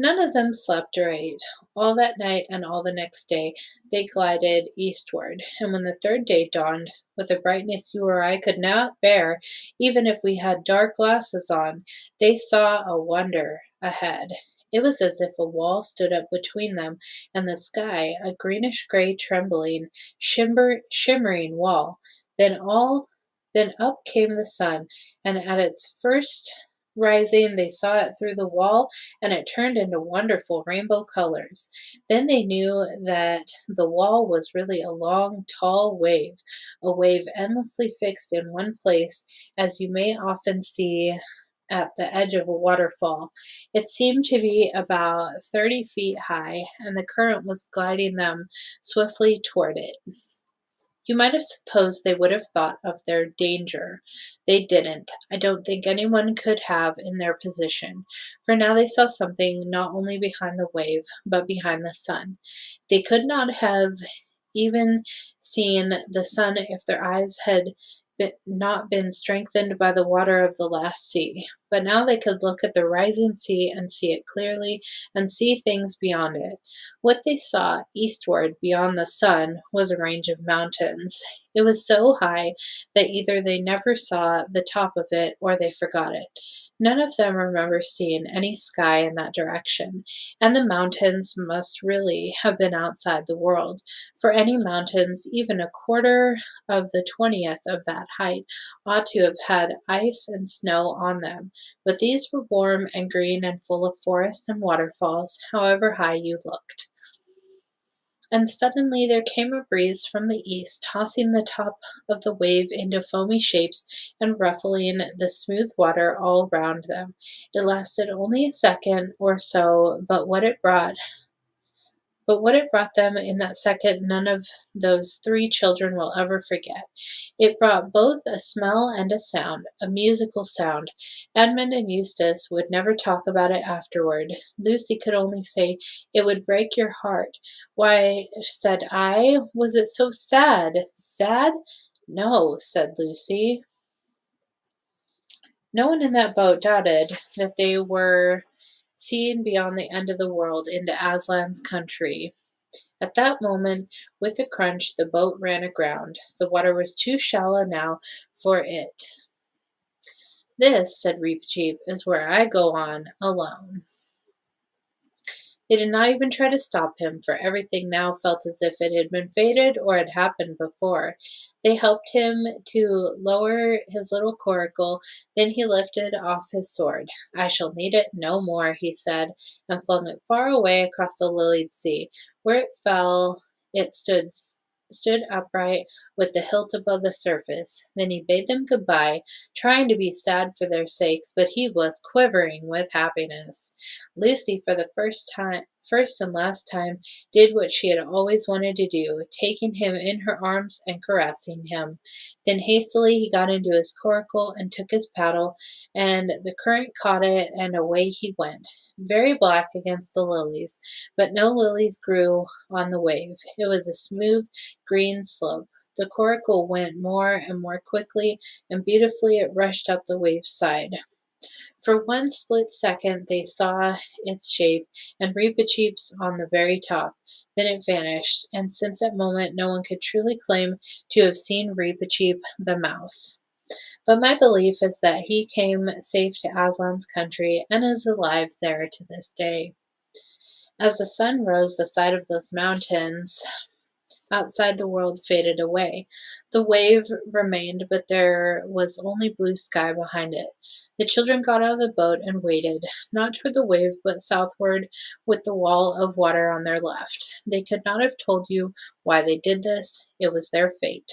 None of them slept right. All that night and all the next day they glided eastward, and when the third day dawned, with a brightness you or I could not bear, even if we had dark glasses on, they saw a wonder ahead. It was as if a wall stood up between them and the sky, a greenish gray, trembling, shimmering wall. Then up came the sun, and at its first rising they saw it through the wall, and it turned into wonderful rainbow colors. Then they knew that the wall was really a long, tall wave, a wave endlessly fixed in one place, as you may often see at the edge of a waterfall. It seemed to be about 30 feet high, and the current was gliding them swiftly toward it. You might have supposed they would have thought of their danger. They didn't. I don't think anyone could have in their position, for now they saw something not only behind the wave, but behind the sun. They could not have even seen the sun if their eyes had not been strengthened by the water of the last sea. But now they could look at the rising sea and see it clearly and see things beyond it. What they saw eastward beyond the sun was a range of mountains. It was so high that either they never saw the top of it or they forgot it. None of them remember seeing any sky in that direction, and the mountains must really have been outside the world, for any mountains, even a quarter of the 20th of that height, ought to have had ice and snow on them, but these were warm and green and full of forests and waterfalls, however high you looked. And suddenly there came a breeze from the east, tossing the top of the wave into foamy shapes and ruffling the smooth water all round them. It lasted only a second or so, but what it brought them in that second none of those three children will ever forget. It brought both a smell and a sound, a musical sound. Edmund and Eustace would never talk about it afterward. Lucy could only say, "It would break your heart." "Why," said I, "was it so sad?" "Sad? No," said Lucy. No one in that boat doubted that they were seeing beyond the end of the world into Aslan's country. At that moment, with a crunch, the boat ran aground. The water was too shallow now for it. "This," said Reepicheep, "is where I go on alone." They did not even try to stop him, for everything now felt as if it had been fated or had happened before. They helped him to lower his little coracle, then he lifted off his sword. "I shall need it no more," he said, and flung it far away across the lilied sea. Where it fell, it stood upright with the hilt above the surface. Then he bade them good-bye, trying to be sad for their sakes, but he was quivering with happiness. Lucy, for the first and last time, did what she had always wanted to do, taking him in her arms and caressing him. Then hastily he got into his coracle and took his paddle, and the current caught it, and away he went, very black against the lilies. But no lilies grew on the wave. It was a smooth, green slope. The coracle went more and more quickly, and beautifully it rushed up the wave's side. For one split second they saw its shape, and Reepicheep's on the very top. Then it vanished, and since that moment no one could truly claim to have seen Reepicheep the mouse. But my belief is that he came safe to Aslan's country and is alive there to this day. As the sun rose, the sight of those mountains outside the world faded away. The wave remained, but there was only blue sky behind it. The children got out of the boat and waited, not toward the wave, but southward with the wall of water on their left. They could not have told you why they did this. It was their fate.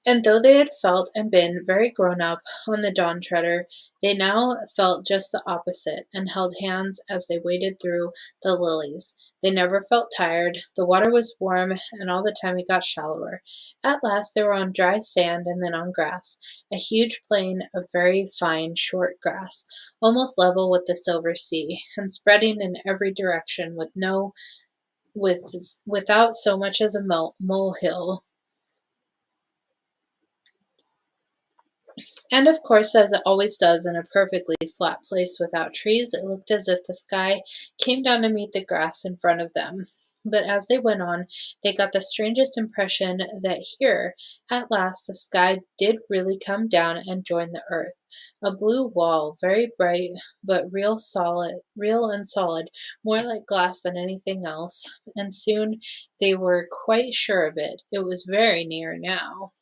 And though they had felt and been very grown up on the Dawn Treader, they now felt just the opposite, and held hands as they waded through the lilies. They never felt tired. The water was warm, and all the time it got shallower. At last they were on dry sand and then on grass, a huge plain of very fine, short grass, almost level with the silver sea, and spreading in every direction without so much as a molehill. And of course, as it always does in a perfectly flat place without trees, it looked as if the sky came down to meet the grass in front of them. But as they went on, they got the strangest impression that here, at last, the sky did really come down and join the earth. A blue wall, very bright, but real and solid, more like glass than anything else. And soon they were quite sure of it. It was very near now.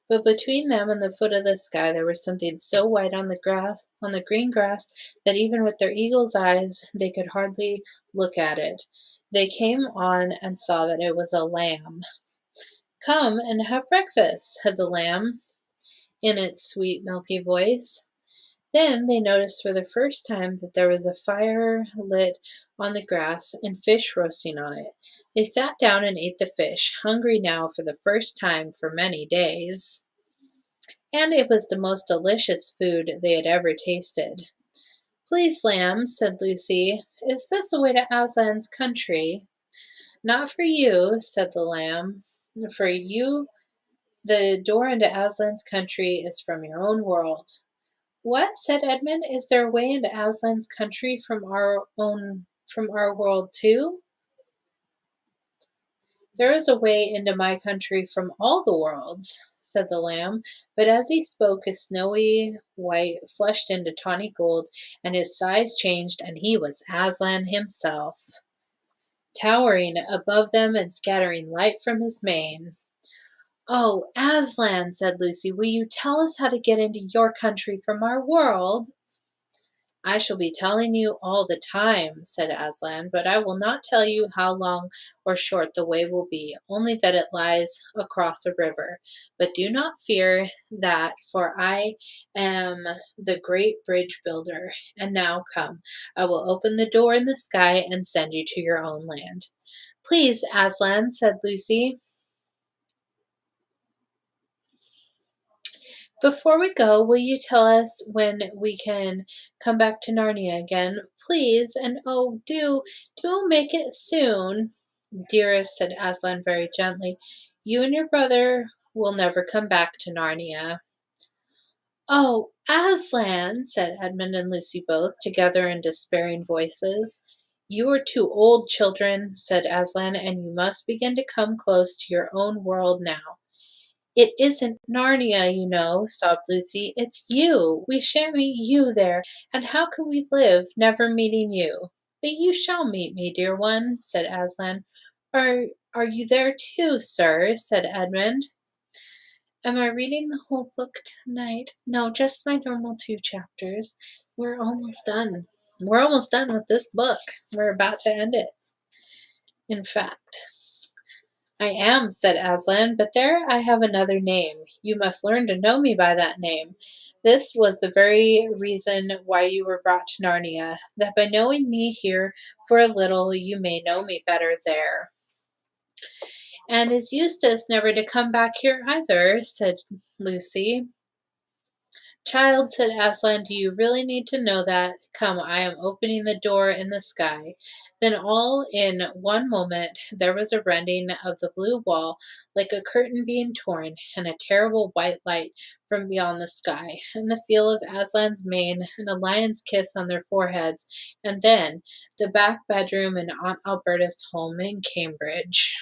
But between them and the foot of the sky there was something so white on the green grass, that even with their eagle's eyes they could hardly look at it. They came on and saw that it was a lamb. "Come and have breakfast," said the lamb in its sweet milky voice. Then they noticed for the first time that there was a fire lit on the grass and fish roasting on it. They sat down and ate the fish, hungry now for the first time for many days. And it was the most delicious food they had ever tasted. "Please, lamb," said Lucy, "is this the way to Aslan's country?" "Not for you," said the lamb. "For you, the door into Aslan's country is from your own world." "What?" said Edmund. "Is there a way into Aslan's country from our world too?" "There is a way into my country from all the worlds," said the lamb. But as he spoke his snowy white flushed into tawny gold, and his size changed, and he was Aslan himself, towering above them and scattering light from his mane. "Oh, Aslan," said Lucy, "will you tell us how to get into your country from our world?" "I shall be telling you all the time," said Aslan, "but I will not tell you how long or short the way will be, only that it lies across a river. But do not fear that, for I am the great bridge builder. And now come, I will open the door in the sky and send you to your own land." "Please, Aslan," said Lucy. "Before we go, will you tell us when we can come back to Narnia again, please? And oh, do make it soon." "Dearest," said Aslan very gently, "you and your brother will never come back to Narnia." "Oh, Aslan," said Edmund and Lucy both, together in despairing voices. "You are too old, children," said Aslan, "and you must begin to come close to your own world now." "It isn't Narnia, you know," sobbed Lucy. "It's you. We shan't meet you there, and how can we live, never meeting you?" "But you shall meet me, dear one," said Aslan. "Are you there too, sir?" said Edmund. "Am I reading the whole book tonight?" "No, just my normal 2 chapters. We're almost done. We're almost done with this book. We're about to end it, in fact." "I am," said Aslan, "but there I have another name. You must learn to know me by that name. This was the very reason why you were brought to Narnia, that by knowing me here for a little you may know me better there." "And is Eustace never to come back here either?" said Lucy. "Child," said Aslan, "do you really need to know that? Come, I am opening the door in the sky." Then all in one moment there was a rending of the blue wall, like a curtain being torn, and a terrible white light from beyond the sky, and the feel of Aslan's mane, and a lion's kiss on their foreheads, and then the back bedroom in Aunt Alberta's home in Cambridge.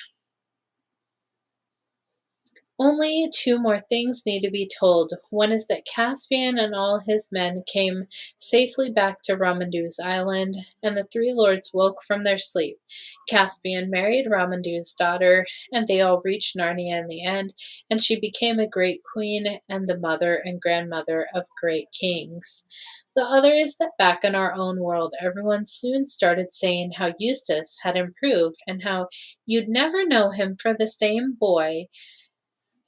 Only 2 more things need to be told. One is that Caspian and all his men came safely back to Ramandu's island, and the 3 lords woke from their sleep. Caspian married Ramandu's daughter, and they all reached Narnia in the end, and she became a great queen and the mother and grandmother of great kings. The other is that back in our own world, everyone soon started saying how Eustace had improved, and how you'd never know him for the same boy.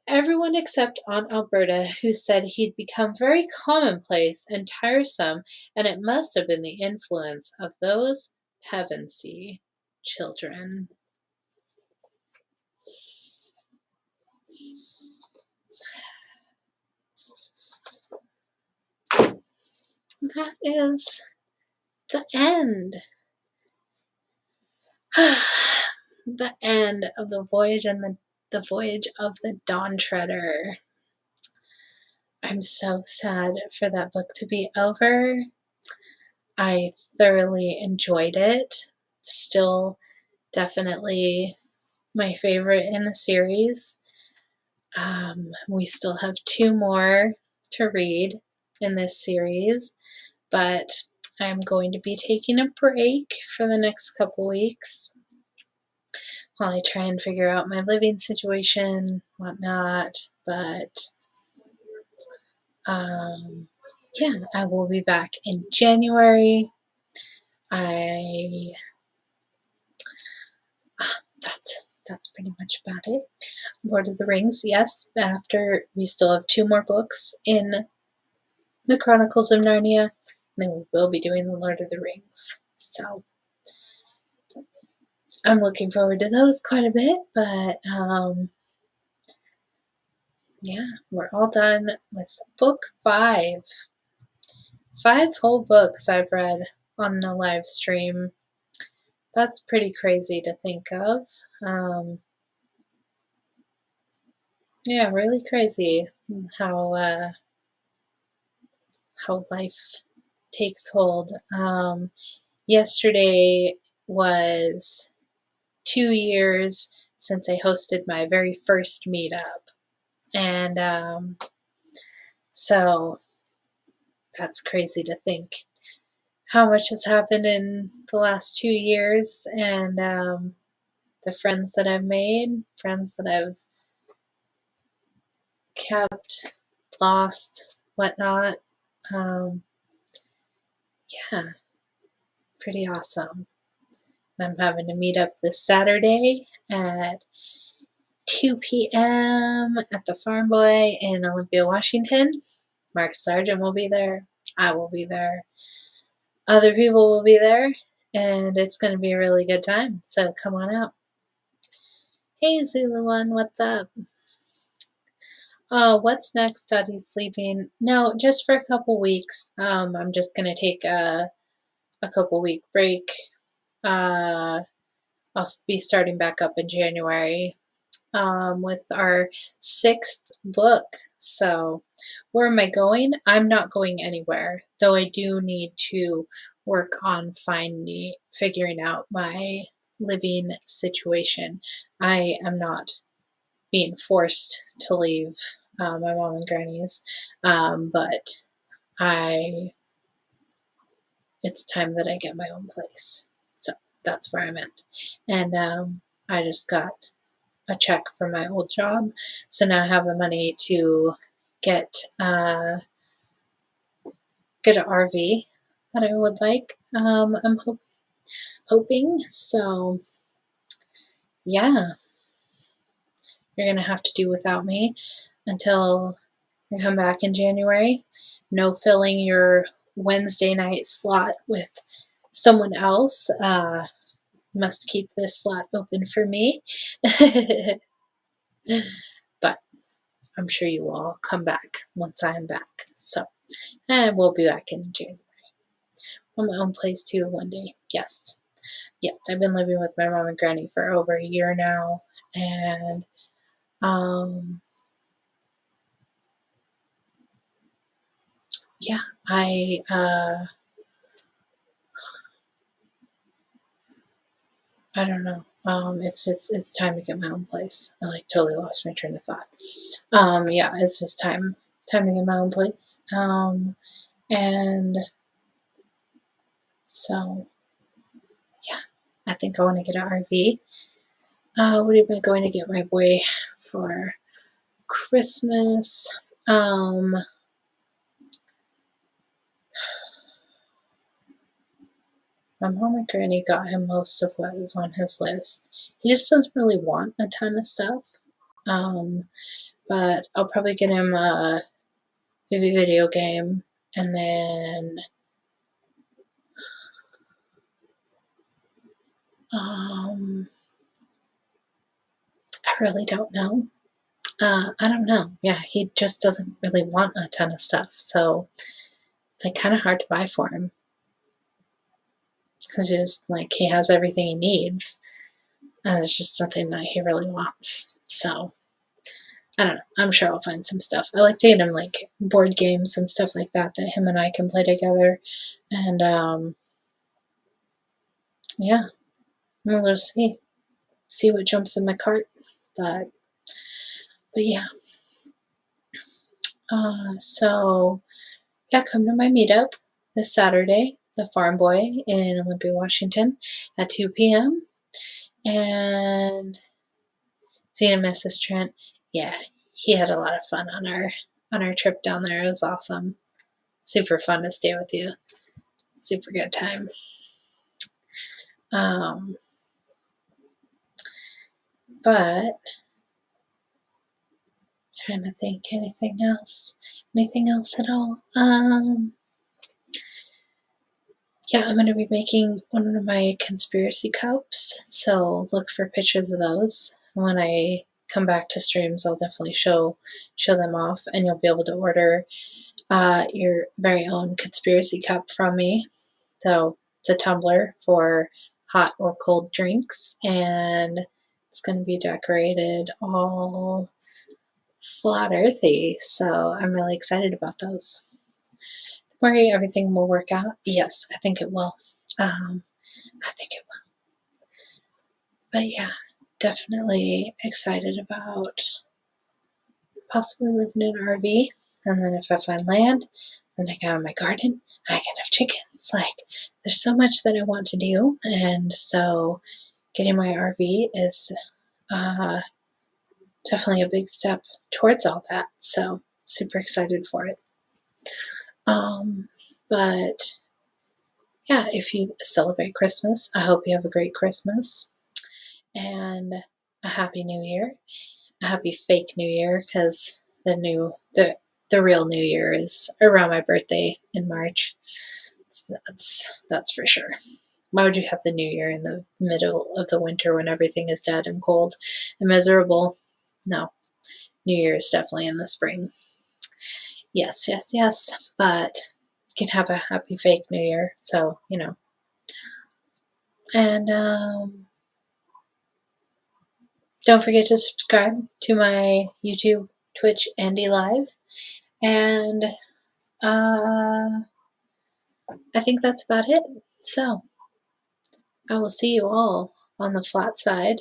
Everyone except Aunt Alberta, who said he'd become very commonplace and tiresome, and it must have been the influence of those Pevensey children. That is the end. The end of the Voyage and The Voyage of the Dawn Treader. I'm so sad for that book to be over. I thoroughly enjoyed it. Still definitely my favorite in the series. We still have 2 more to read in this series, but I'm going to be taking a break for the next couple weeks while I try and figure out my living situation, whatnot. But yeah, I will be back in January. That's pretty much about it. Lord of the Rings, yes, after we still have 2 more books in the Chronicles of Narnia, then we will be doing the Lord of the Rings. So I'm looking forward to those quite a bit, but yeah, we're all done with book 5. 5 whole books I've read on the live stream. That's pretty crazy to think of. Yeah, really crazy how life takes hold. Yesterday was 2 years since I hosted my very first meetup, and so that's crazy to think how much has happened in the last 2 years, and the friends that I've made, friends that I've kept, lost, whatnot. Yeah, pretty awesome. I'm having a meet up this Saturday at 2 p.m. at the Farm Boy in Olympia, Washington. Mark Sargent will be there. I will be there. Other people will be there. And it's going to be a really good time. So come on out. Hey, Zulu One, what's up? What's next? Dottie's sleeping. No, just for a couple weeks. I'm just going to take a couple week break. I'll be starting back up in January with our 6th book. So where am I going? I'm not going anywhere, though I do need to work on figuring out my living situation. I am not being forced to leave my mom and granny's, but it's time that I get my own place. So that's where I'm at. And I just got a check from my old job, so now I have the money to get an RV that I would like. I'm hoping. So yeah, you're gonna have to do without me until I come back in January. No filling your Wednesday night slot with someone else. Must keep this slot open for me. But I'm sure you will all come back once I am back. So, and we'll be back in January. On my own place too one day. Yes. Yes, I've been living with my mom and granny for over a year now. And yeah, I don't know. It's time to get my own place. I totally lost my train of thought. Yeah, it's just time to get my own place. And so yeah, I think I want to get an RV. What am I going to get my boy for Christmas? My mom and granny got him most of what is on his list. He just doesn't really want a ton of stuff. But I'll probably get him a movie video game, and then I really don't know. I don't know. Yeah, he just doesn't really want a ton of stuff, so it's kind of hard to buy for him because he has everything he needs, and it's just something that he really wants. So I don't know. I'm sure I'll find some stuff. I like to get him like board games and stuff like that that him and I can play together. And yeah, we'll just see what jumps in my cart. But yeah. So yeah, come to my meetup this Saturday, the Farm Boy in Olympia, Washington, at 2 p.m. And seeing Mrs. Trent, yeah, he had a lot of fun on our trip down there. It was awesome. Super fun to stay with you. Super good time. But trying to think anything else at all. Yeah, I'm going to be making one of my conspiracy cups, so look for pictures of those. When I come back to streams, I'll definitely show them off, and you'll be able to order your very own conspiracy cup from me. So it's a tumbler for hot or cold drinks, and it's going to be decorated all flat earthy, so I'm really excited about those. Don't worry, everything will work out. Yes, I think it will. I think it will. But yeah, definitely excited about possibly living in an RV. And then if I find land, then I can have my garden. I can have chickens. Like, there's so much that I want to do. And so getting my RV is definitely a big step towards all that. So super excited for it. But yeah, if you celebrate Christmas, I hope you have a great Christmas and a happy New Year. A happy fake New Year, because the real New Year is around my birthday in March. So that's for sure. Why would you have the New Year in the middle of the winter when everything is dead and cold and miserable? No, New Year is definitely in the spring. Yes. But you can have a happy fake New Year. So and don't forget to subscribe to my YouTube, Twitch, Andy Live. And I think that's about it. So I will see you all on the flat side.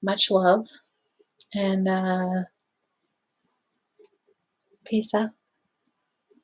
Much love. And peace out.